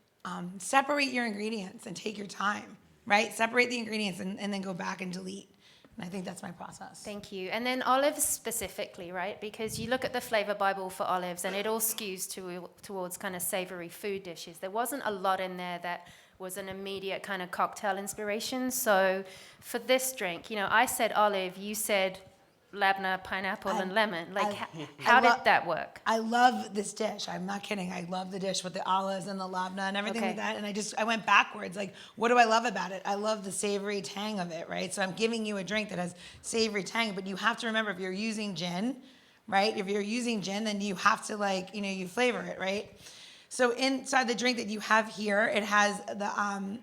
separate your ingredients and take your time, right? Separate the ingredients and then go back and delete. And I think that's my process. Thank you. And then olives specifically, right? Because you look at the flavor Bible for olives and it all skews towards kind of savory food dishes. There wasn't a lot in there that was an immediate kind of cocktail inspiration. So for this drink, I said olive, you said labna, pineapple, and lemon. Like, how did that work? I love this dish. I'm not kidding. I love the dish with the olives and the labna and everything like that. And I went backwards. Like, what do I love about it? I love the savory tang of it, right? So I'm giving you a drink that has savory tang, but you have to remember if you're using gin, right? If you're using gin, then you have to you flavor it, right? So inside the drink that you have here, it has the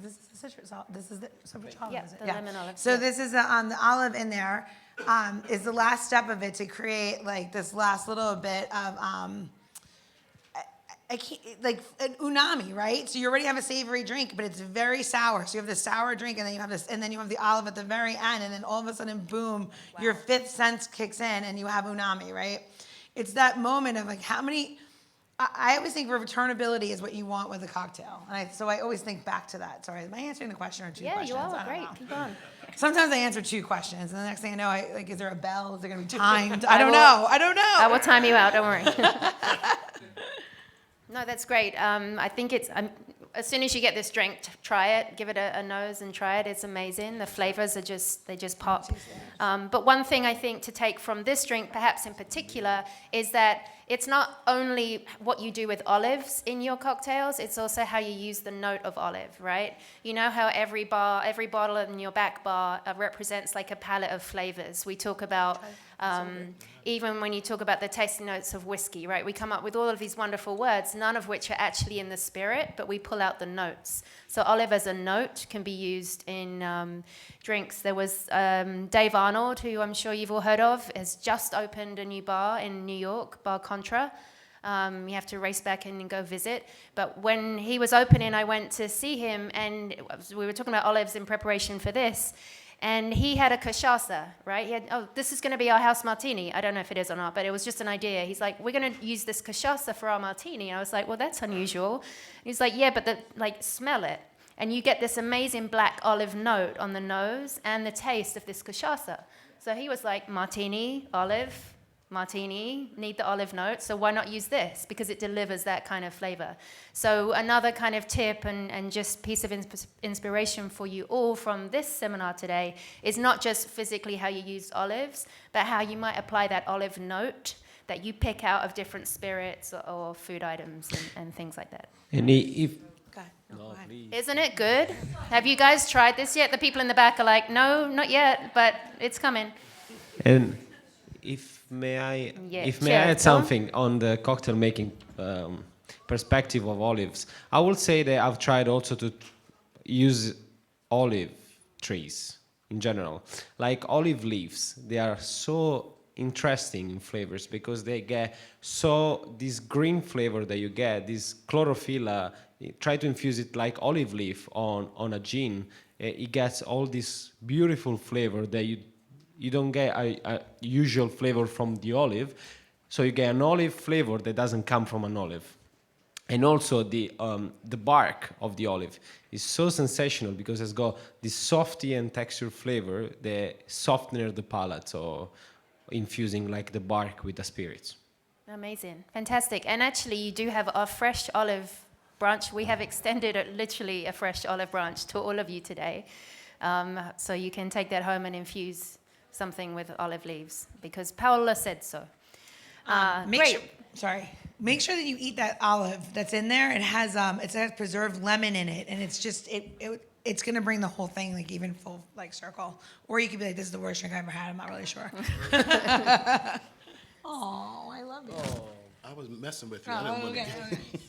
this is citrus olive. This is the citrus olive. Yeah, the lemon olive. So this is the olive in there. Is the last step of it to create like this last little bit of like an unami, right? So you already have a savory drink, but it's very sour. So you have the sour drink, and then you have this, and then you have the olive at the very end, and then all of a sudden, boom, your fifth sense kicks in, and you have unami, right? It's that moment of like how many. I always think returnability is what you want with a cocktail, and so I always think back to that. Sorry, am I answering the question or two questions? Yeah, you are. Great. Keep going. Sometimes I answer two questions, and the next thing I know, is there a bell? Is it going to be timed? I don't know. I will time you out. Don't worry. No, that's great. I think it's as soon as you get this drink, try it. Give it a nose and try it. It's amazing. The flavors they just pop. But one thing I think to take from this drink, perhaps in particular, is that it's not only what you do with olives in your cocktails, it's also how you use the note of olive, right? You know how every bottle in your back bar represents like a palette of flavors. We talk about, even when you talk about the tasting notes of whiskey, right? We come up with all of these wonderful words, none of which are actually in the spirit, but we pull out the notes. So olive as a note can be used in drinks. There was Dave Arnold, who I'm sure you've all heard of, has just opened a new bar in New York, Bar Contra. You have to race back and go visit. But when he was opening, I went to see him, and we were talking about olives in preparation for this. And he had a cachaça, right? He had, this is going to be our house martini. I don't know if it is or not, but it was just an idea. He's like, we're going to use this cachaça for our martini. And I was like, well, that's unusual. And he's like, yeah, but smell it. And you get this amazing black olive note on the nose and the taste of this cachaça. So he was like, martini, olive, martini, need the olive note, so why not use this? Because it delivers that kind of flavor. So another kind of tip and just piece of inspiration for you all from this seminar today is not just physically how you use olives, but how you might apply that olive note that you pick out of different spirits or food items and things like that. And if No, Isn't it good? Have you guys tried this yet? The people in the back are like, no, not yet, but it's coming. And if may I add something on the cocktail making perspective of olives, I will say that I've tried also to use olive trees in general, like olive leaves. They are so interesting in flavors because they get this green flavor that you get, this chlorophyll. Try to infuse it like olive leaf on a gin. It gets all this beautiful flavor that you don't get a usual flavor from the olive. So you get an olive flavor that doesn't come from an olive. And also the bark of the olive is so sensational because it's got this softy and texture flavor that softener the palate, so infusing like the bark with the spirits. Amazing. Fantastic. And actually you do have a fresh olive branch. We have extended literally a fresh olive branch to all of you today. So you can take that home and infuse something with olive leaves, because Paola said so. Make sure that you eat that olive that's in there. It has preserved lemon in it, and it's just it's gonna bring the whole thing like even full like circle. Or you could be like, this is the worst drink I ever had. I'm not really sure. Oh, I love it. Oh, I was messing with you. I didn't want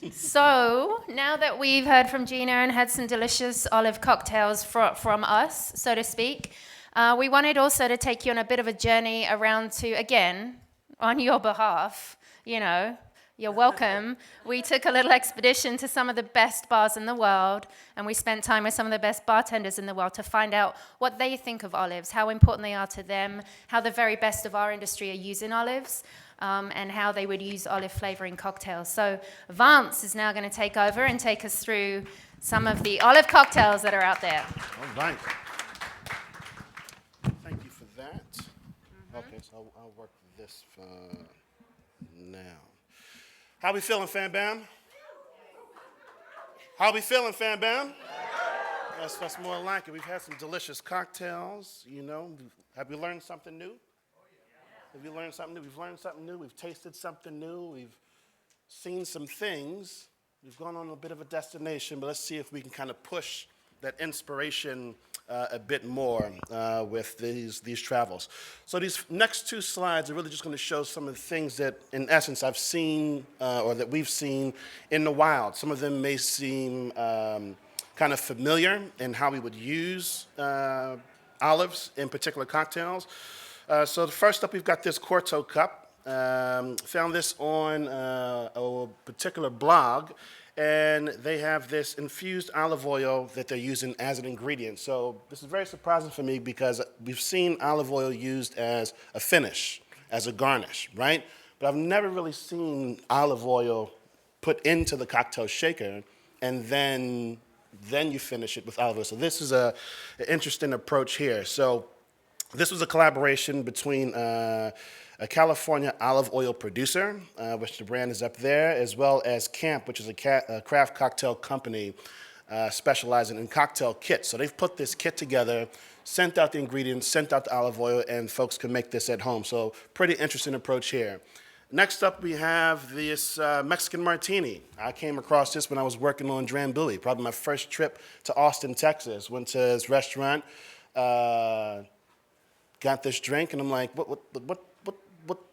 to. So now that we've heard from Gina and had some delicious olive cocktails from us, so to speak, we wanted also to take you on a bit of a journey around to, again, on your behalf, you're welcome. We took a little expedition to some of the best bars in the world, and we spent time with some of the best bartenders in the world to find out what they think of olives, how important they are to them, how the very best of our industry are using olives, and how they would use olive flavoring cocktails. So Vance is now going to take over and take us through some of the olive cocktails that are out there. All right. Thank you for that. Okay, so I'll work this for now. How we feeling, Fam Bam? How we feeling, Fam Bam? That's more like it. We've had some delicious cocktails, Have we learned something new? Have you learned something new? We've learned something new. We've tasted something new. We've seen some things. We've gone on a bit of a destination, but let's see if we can kind of push that inspiration a bit more with these travels. So these next two slides are really just going to show some of the things that, in essence, I've seen or that we've seen in the wild. Some of them may seem kind of familiar in how we would use olives in particular cocktails. So first up, we've got this Quarto cup. Found this on a particular blog, and they have this infused olive oil that they're using as an ingredient. So this is very surprising for me because we've seen olive oil used as a finish, as a garnish, right? But I've never really seen olive oil put into the cocktail shaker and then you finish it with olive oil. So this is an interesting approach here. So this was a collaboration between a California olive oil producer, which the brand is up there, as well as Camp, which is a craft cocktail company specializing in cocktail kits. So they've put this kit together, sent out the ingredients, sent out the olive oil, and folks can make this at home. So pretty interesting approach here. Next up, we have this Mexican Martini. I came across this when I was working on Drambuie, probably my first trip to Austin, Texas. Went to this restaurant, got this drink, and I'm like,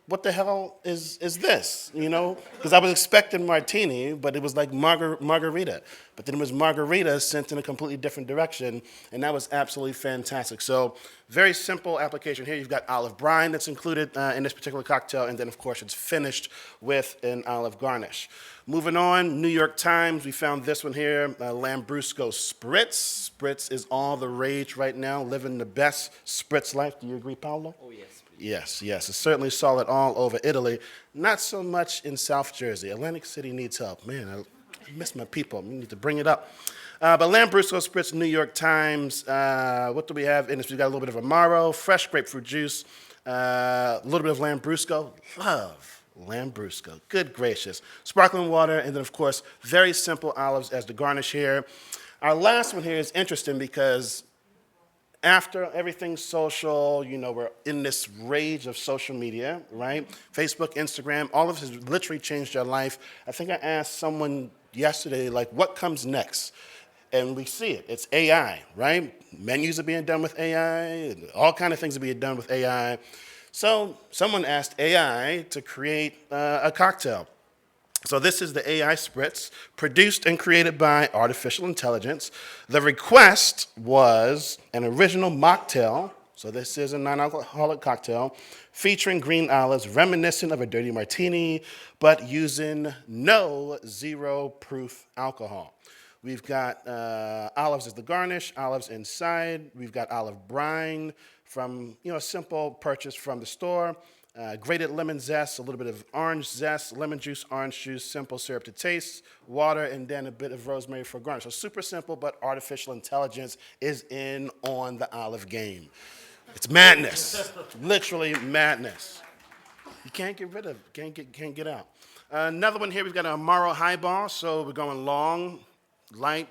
what the hell is this? Because I was expecting Martini, but it was like margarita. But then it was margarita sent in a completely different direction, and that was absolutely fantastic. So very simple application here. You've got olive brine that's included in this particular cocktail, and then, of course, it's finished with an olive garnish. Moving on, New York Times, we found this one here, Lambrusco Spritz. Spritz is all the rage right now, living the best Spritz life. Do you agree, Paolo? Oh, yes. Yes. It's certainly solid all over Italy. Not so much in South Jersey. Atlantic City needs help. Man, I miss my people. We need to bring it up. But Lambrusco Spritz, New York Times. What do we have in this? We've got a little bit of Amaro, fresh grapefruit juice, a little bit of Lambrusco. Love Lambrusco. Good gracious. Sparkling water, and then, of course, very simple olives as the garnish here. Our last one here is interesting because after everything social, we're in this rage of social media, right? Facebook, Instagram, all of this has literally changed our life. I think I asked someone yesterday, what comes next? And we see it. It's AI, right? Menus are being done with AI. All kind of things are being done with AI. So someone asked AI to create a cocktail. So this is the AI Spritz, produced and created by artificial intelligence. The request was an original mocktail, so this is a non-alcoholic cocktail, featuring green olives, reminiscent of a dirty martini, but using no zero-proof alcohol. We've got olives as the garnish, olives inside. We've got olive brine from a simple purchase from the store. Grated lemon zest, a little bit of orange zest, lemon juice, orange juice, simple syrup to taste, water, and then a bit of rosemary for garnish. So super simple, but artificial intelligence is in on the olive game. It's madness, literally madness. You can't get rid of it, can't get out. Another one here, we've got an Amaro highball, so we're going long, light,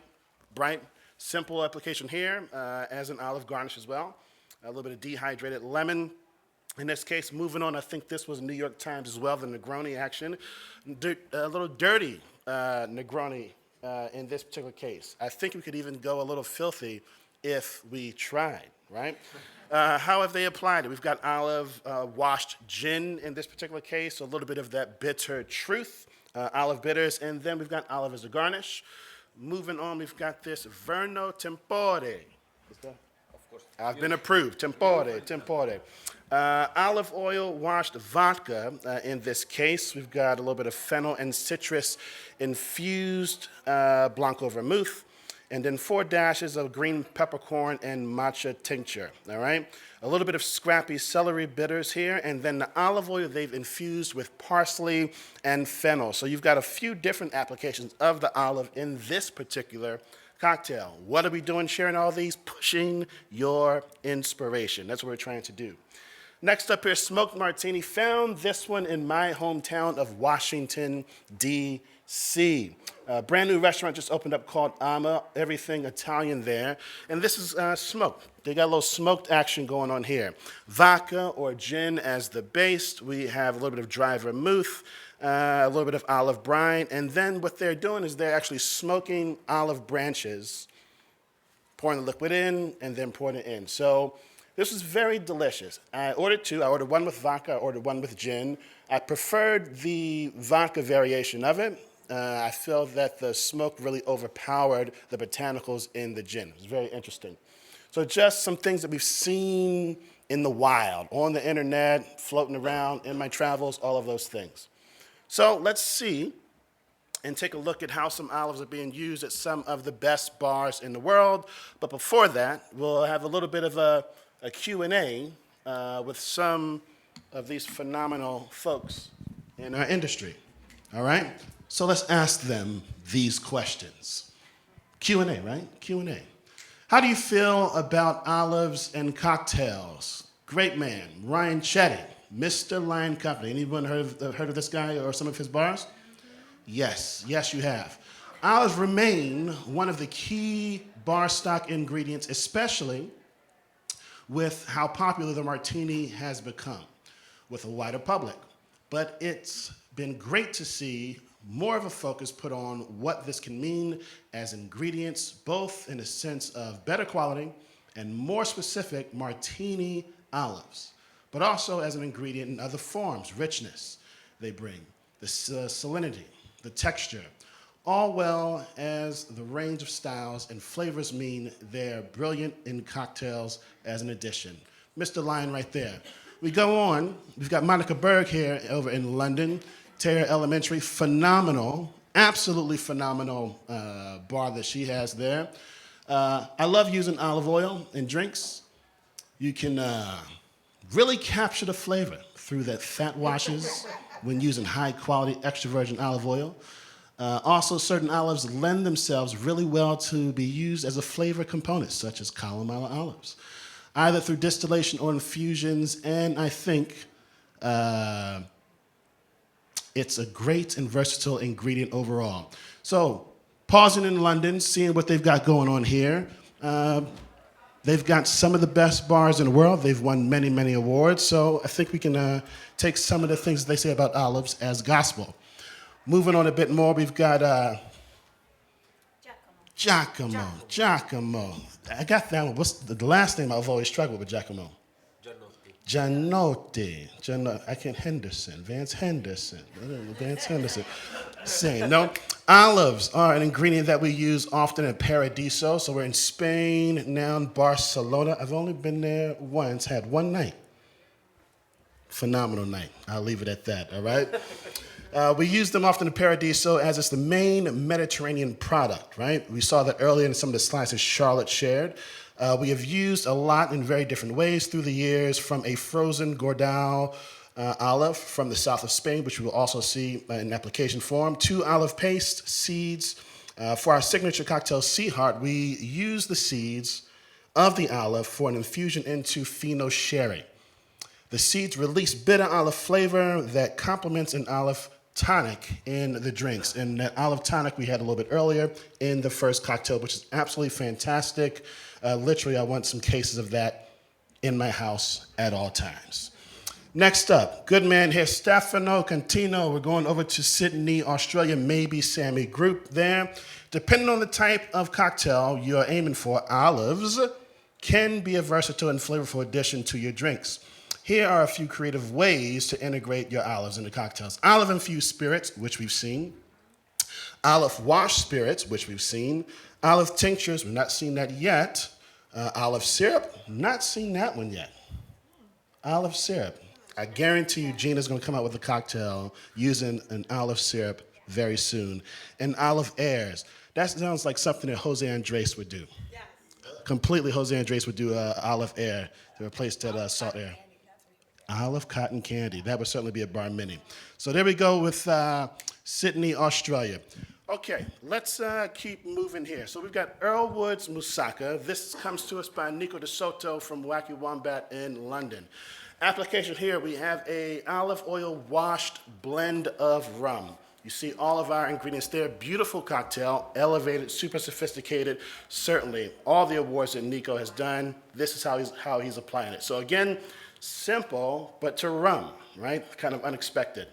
bright, simple application here, as an olive garnish as well. A little bit of dehydrated lemon. In this case, moving on, I think this was New York Times as well, the Negroni action. A little dirty Negroni in this particular case. I think we could even go a little filthy if we tried, right? How have they applied it? We've got olive washed gin in this particular case, a little bit of that bitter truth, olive bitters, and then we've got olive as a garnish. Moving on, we've got this Verno Tempore. Of course. I've been approved, tempore. Olive oil washed vodka in this case. We've got a little bit of fennel and citrus infused Blanco vermouth, and then 4 dashes of green peppercorn and matcha tincture, all right? A little bit of scrappy celery bitters here, and then the olive oil they've infused with parsley and fennel. So you've got a few different applications of the olive in this particular cocktail. What are we doing sharing all these? Pushing your inspiration. That's what we're trying to do. Next up here, smoked martini. Found this one in my hometown of Washington, D.C. A brand new restaurant just opened up called Ama, everything Italian there. And this is smoked. They got a little smoked action going on here. Vodka or gin as the base. We have a little bit of dry vermouth, a little bit of olive brine. And then what they're doing is they're actually smoking olive branches, pouring the liquid in, and then pouring it in. So this was very delicious. I ordered 2. I ordered one with vodka, I ordered one with gin. I preferred the vodka variation of it. I felt that the smoke really overpowered the botanicals in the gin. It was very interesting. So just some things that we've seen in the wild, on the internet, floating around, in my travels, all of those things. So let's see and take a look at how some olives are being used at some of the best bars in the world. But before that, we'll have a little bit of a Q&A with some of these phenomenal folks in our industry, all right? So let's ask them these questions. Q&A, right? Q&A. How do you feel about olives and cocktails? Great man, Ryan Chetty, Mr. Lion Company. Anyone heard of this guy or some of his bars? Yes, you have. Olives remain one of the key bar stock ingredients, especially with how popular the martini has become with a wider public. But it's been great to see more of a focus put on what this can mean as ingredients, both in a sense of better quality and more specific martini olives, but also as an ingredient in other forms, richness they bring, the salinity, the texture, all well as the range of styles and flavors mean they're brilliant in cocktails as an addition. Mr. Lion right there. We go on, we've got Monica Berg here over in London, Terra Elementary, phenomenal, absolutely phenomenal bar that she has there. I love using olive oil in drinks. You can really capture the flavor through that fat washes when using high quality extra virgin olive oil. Also, certain olives lend themselves really well to be used as a flavor component, such as Kalamata olives, either through distillation or infusions, and I think it's a great and versatile ingredient overall. So, pausing in London, seeing what they've got going on here. They've got some of the best bars in the world. They've won many, many awards. So I think we can take some of the things they say about olives as gospel. Moving on a bit more, we've got Giacomo. I got that one. What's the last name I've always struggled with Giacomo? Gianotti. I can't Henderson. Vance Henderson. I don't know, Vance Henderson. Same. No. Olives are an ingredient that we use often in Paradiso. So we're in Spain, now in Barcelona. I've only been there once, had one night. Phenomenal night. I'll leave it at that, all right? We use them often in Paradiso as it's the main Mediterranean product, right? We saw that earlier in some of the slides that Charlotte shared. We have used a lot in very different ways through the years, from a frozen Gordal olive from the south of Spain, which we will also see in application form, to olive paste, seeds. For our signature cocktail, Sea Heart, we use the seeds of the olive for an infusion into Fino Sherry. The seeds release bitter olive flavor that complements an olive tonic in the drinks. And that olive tonic we had a little bit earlier in the first cocktail, which is absolutely fantastic. Literally, I want some cases of that in my house at all times. Next up, good man here, Stefano Cantino. We're going over to Sydney, Australia, maybe Sammy Group there. Depending on the type of cocktail you're aiming for, olives can be a versatile and flavorful addition to your drinks. Here are a few creative ways to integrate your olives into cocktails. Olive-infused spirits, which we've seen. Olive-washed spirits, which we've seen. Olive tinctures, we've not seen that yet. Olive syrup, not seen that one yet. Olive syrup. I guarantee you Gina's going to come out with a cocktail using an olive syrup very soon. And olive airs. That sounds like something that Jose Andres would do. Yes. Completely Jose Andres would do olive air to replace that salt air. Olive cotton candy. That would certainly be a bar mini. So there we go with Sydney, Australia. Okay, let's keep moving here. So we've got Earl Woods Moussaka. This comes to us by Nico De Soto from Wacky Wombat in London. Application here, we have a olive oil washed blend of rum. You see all of our ingredients there. Beautiful cocktail, elevated, super sophisticated. Certainly, all the awards that Nico has done, this is how he's applying it. So again, simple, but to rum, right? Kind of unexpected.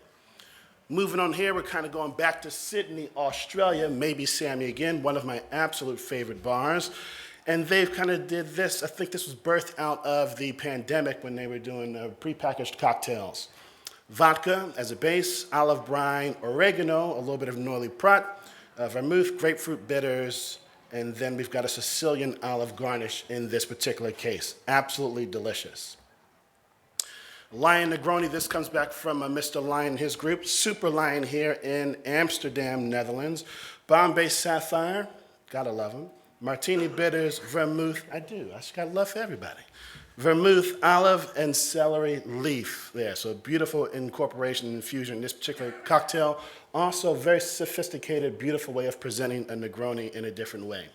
Moving on here, we're kind of going back to Sydney, Australia, maybe Sammy again, one of my absolute favorite bars. And they've kind of did this, I think this was birthed out of the pandemic when they were doing prepackaged cocktails. Vodka as a base, olive brine, oregano, a little bit of Norley Prat, vermouth, grapefruit bitters, and then we've got a Sicilian olive garnish in this particular case. Absolutely delicious. Lion Negroni, this comes back from Mr. Lion and his group. Super Lion here in Amsterdam, Netherlands. Bombay Sapphire, gotta love them. Martini bitters, vermouth, I do. I just got love for everybody. Vermouth, olive, and celery leaf there. So beautiful incorporation and infusion in this particular cocktail. Also very sophisticated, beautiful way of presenting a Negroni in a different way.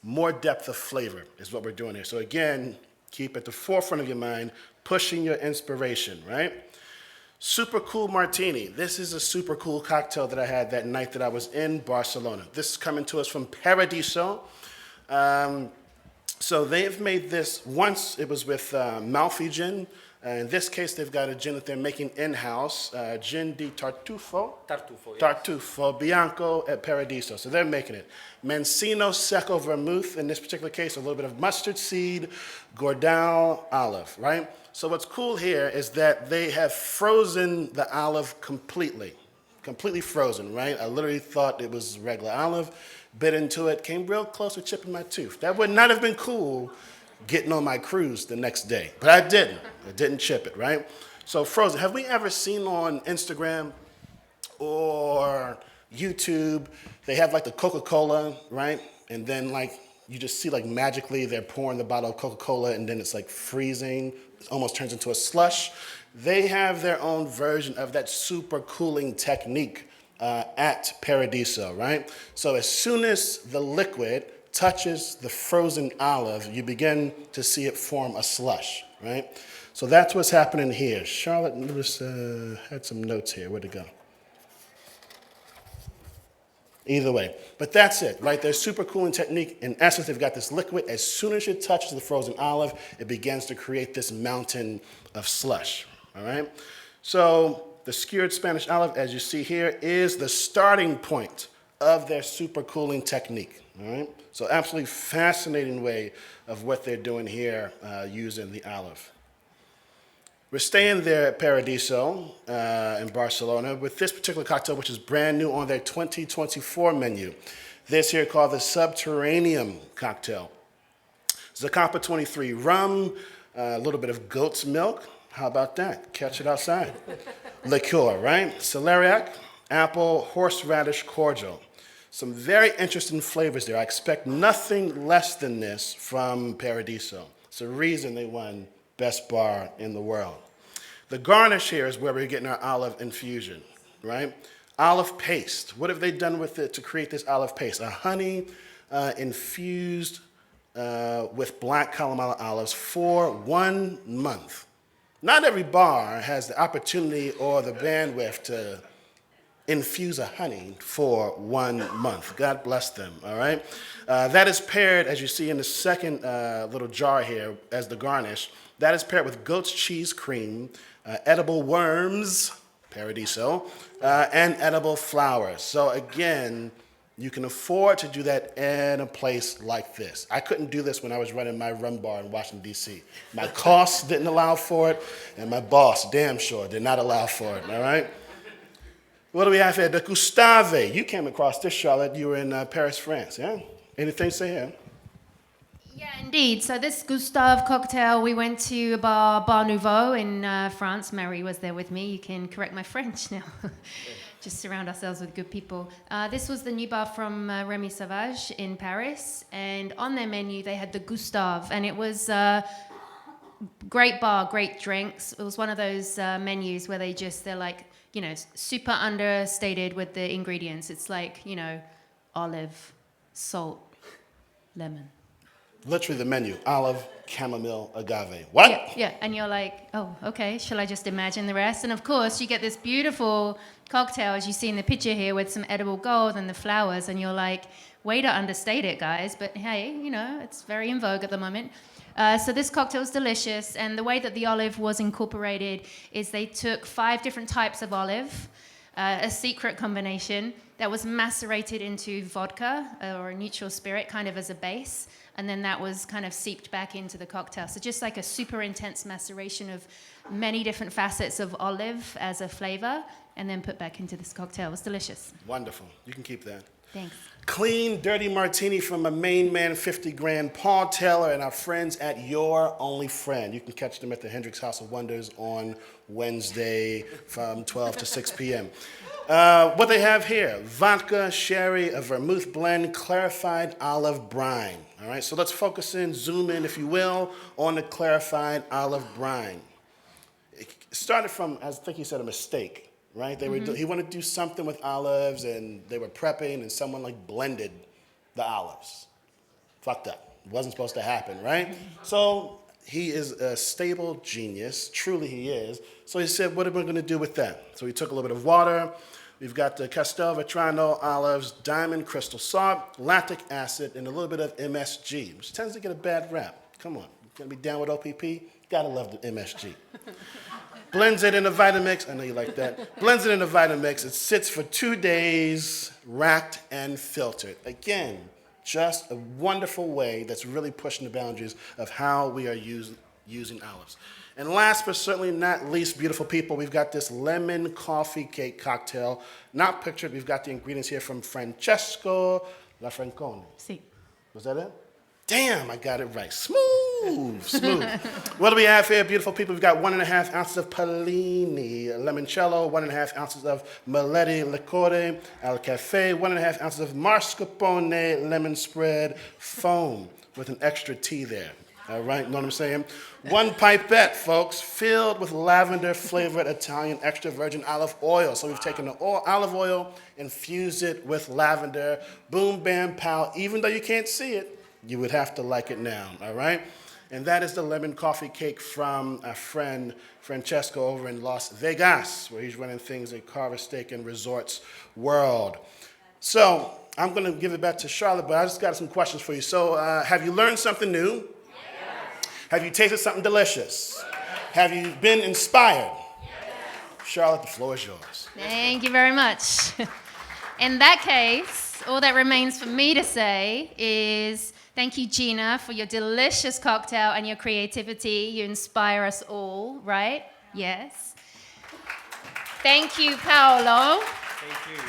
More depth of flavor is what we're doing here. So again, keep at the forefront of your mind, pushing your inspiration, right? Super Cool Martini. This is a super cool cocktail that I had that night that I was in Barcelona. This is coming to us from Paradiso. So they've made this, once it was with Malfi gin. In this case, they've got a gin that they're making in-house, Gin di Tartufo. Tartufo, yes. Tartufo Bianco at Paradiso. So they're making it. Mancino Secco Vermouth, in this particular case, a little bit of mustard seed, Gordal olive, right? So what's cool here is that they have frozen the olive completely frozen, right? I literally thought it was regular olive, bit into it, came real close to chipping my tooth. That would not have been cool getting on my cruise the next day, but I didn't. I didn't chip it, right? So frozen. Have we ever seen on Instagram or YouTube, they have like the Coca-Cola, right? And then like you just see like magically they're pouring the bottle of Coca-Cola and then it's like freezing. It almost turns into a slush. They have their own version of that super cooling technique at Paradiso, right? So as soon as the liquid touches the frozen olive, you begin to see it form a slush, right? So that's what's happening here. Charlotte had some notes here. Where'd it go? Either way. But that's it, right? There's super cooling technique. In essence, they've got this liquid. As soon as it touches the frozen olive, it begins to create this mountain of slush, all right? So the skewered Spanish olive, as you see here, is the starting point of their super cooling technique, all right? So absolutely fascinating way of what they're doing here using the olive. We're staying there at Paradiso in Barcelona with this particular cocktail, which is brand new on their 2024 menu. This here called the Subterranean cocktail. Zacapa 23 rum, a little bit of goat's milk. How about that? Catch it outside. Liqueur, right? Celeriac, apple, horseradish cordial. Some very interesting flavors there. I expect nothing less than this from Paradiso. It's the reason they won Best Bar in the World. The garnish here is where we're getting our olive infusion, right? Olive paste. What have they done with it to create this olive paste? A honey infused with black Kalamata olives for 1 month. Not every bar has the opportunity or the bandwidth to infuse a honey for 1 month. God bless them, all right? That is paired, as you see in the second little jar here, as the garnish. That is paired with goat's cheese cream, edible worms, paradiso, and edible flowers. So again, you can afford to do that in a place like this. I couldn't do this when I was running my rum bar in Washington, D.C. My costs didn't allow for it, and my boss, damn sure, did not allow for it, all right? What do we have here? The Gustave. You came across this, Charlotte. You were in Paris, France, yeah? Anything to say here? Yeah, indeed. So this Gustave cocktail, we went to Bar Nouveau in France. Mary was there with me. You can correct my French now. Just surround ourselves with good people. This was the new bar from Remy Sauvage in Paris. And on their menu, they had the Gustave. And it was great bar, great drinks. It was one of those menus where they're like, you know, super understated with the ingredients. It's like, you know, olive, salt, lemon. Literally the menu, olive, chamomile, agave. What? Yeah, and you're like, oh, okay, shall I just imagine the rest? And of course, you get this beautiful cocktail, as you see in the picture here, with some edible gold and the flowers, and you're like, way to understate it, guys, but hey, you know, it's very in vogue at the moment. So this cocktail is delicious, and the way that the olive was incorporated is they took 5 different types of olive, a secret combination that was macerated into vodka or a neutral spirit kind of as a base, and then that was kind of seeped back into the cocktail. So just like a super intense maceration of many different facets of olive as a flavor, and then put back into this cocktail. It was delicious. Wonderful. You can keep that. Thanks. Clean, dirty martini from my main man, 50 grand, Paul Taylor, and our friends at Your Only Friend. You can catch them at the Hendrix House of Wonders on Wednesday from 12 to 6 p.m. What they have here, vodka, sherry, a vermouth blend, clarified olive brine. All right, so let's focus in, zoom in, if you will, on the clarified olive brine. It started from, I think he said, a mistake. Right? He wanted to do something with olives, and they were prepping, and someone like blended the olives. Fucked up. It wasn't supposed to happen, right? So he is a stable genius. Truly he is. So he said, what are we going to do with that? So he took a little bit of water. We've got the Castelvetrano olives, diamond crystal salt, lactic acid, and a little bit of MSG, which tends to get a bad rap. Come on. You going to be down with OPP? Gotta love the MSG. Blends it in a Vitamix. I know you like that. Blends it in a Vitamix. It sits for 2 days, racked and filtered. Again, just a wonderful way that's really pushing the boundaries of how we are using olives. And last but certainly not least, beautiful people, we've got this lemon coffee cake cocktail. Not pictured. We've got the ingredients here from Francesco La Francone. See. Was that it? Damn, I got it right. Smooth, smooth. What do we have here, beautiful people? We've got 1.5 ounces of Pallini limoncello, 1.5 ounces of Maletti liquore al cafe, 1.5 ounces of mascarpone lemon spread foam with an extra tea there. All right, know what I'm saying? 1 pipette, folks, filled with lavender-flavored Italian extra virgin olive oil. So we've taken the olive oil, infused it with lavender. Boom, bam, pow. Even though you can't see it, you would have to like it now, all right? And that is the lemon coffee cake from a friend, Francesco, over in Las Vegas, where he's running things at Carver Steak and Resorts World. So I'm going to give it back to Charlotte, but I just got some questions for you. So have you learned something new? Yes. Have you tasted something delicious? Yes. Have you been inspired? Yes. Charlotte, the floor is yours. Thank you very much. In that case, all that remains for me to say is thank you, Gina, for your delicious cocktail and your creativity. You inspire us all, right? Yes. Thank you, Paolo,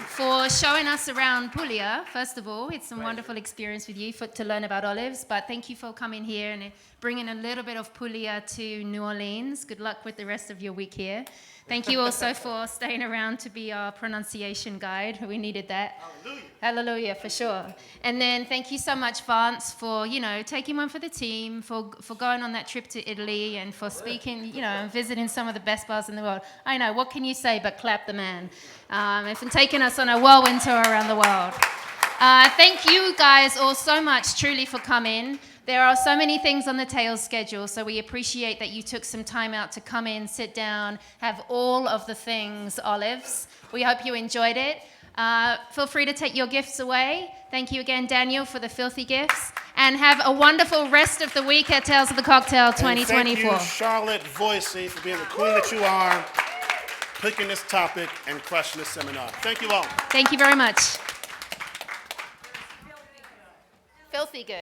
for showing us around Puglia, first of all. It's a wonderful experience with you to learn about olives, but thank you for coming here and bringing a little bit of Puglia to New Orleans. Good luck with the rest of your week here. Thank you also for staying around to be our pronunciation guide. We needed that. Hallelujah. Hallelujah, for sure. And then thank you so much, Vance, for, taking one for the team, for going on that trip to Italy and for speaking, and visiting some of the best bars in the world. I know, what can you say but clap the man? And for taking us on a whirlwind tour around the world. Thank you guys all so much, truly, for coming. There are so many things on the Tales schedule, so we appreciate that you took some time out to come in, sit down, have all of the things, Olives. We hope you enjoyed it. Feel free to take your gifts away. Thank you again, Daniel, for the filthy gifts. And have a wonderful rest of the week at Tales of the Cocktail 2024. And thank you, Charlotte Voisey, for being the queen that you are, picking this topic and crushing this seminar. Thank you all. Thank you very much. Filthy good.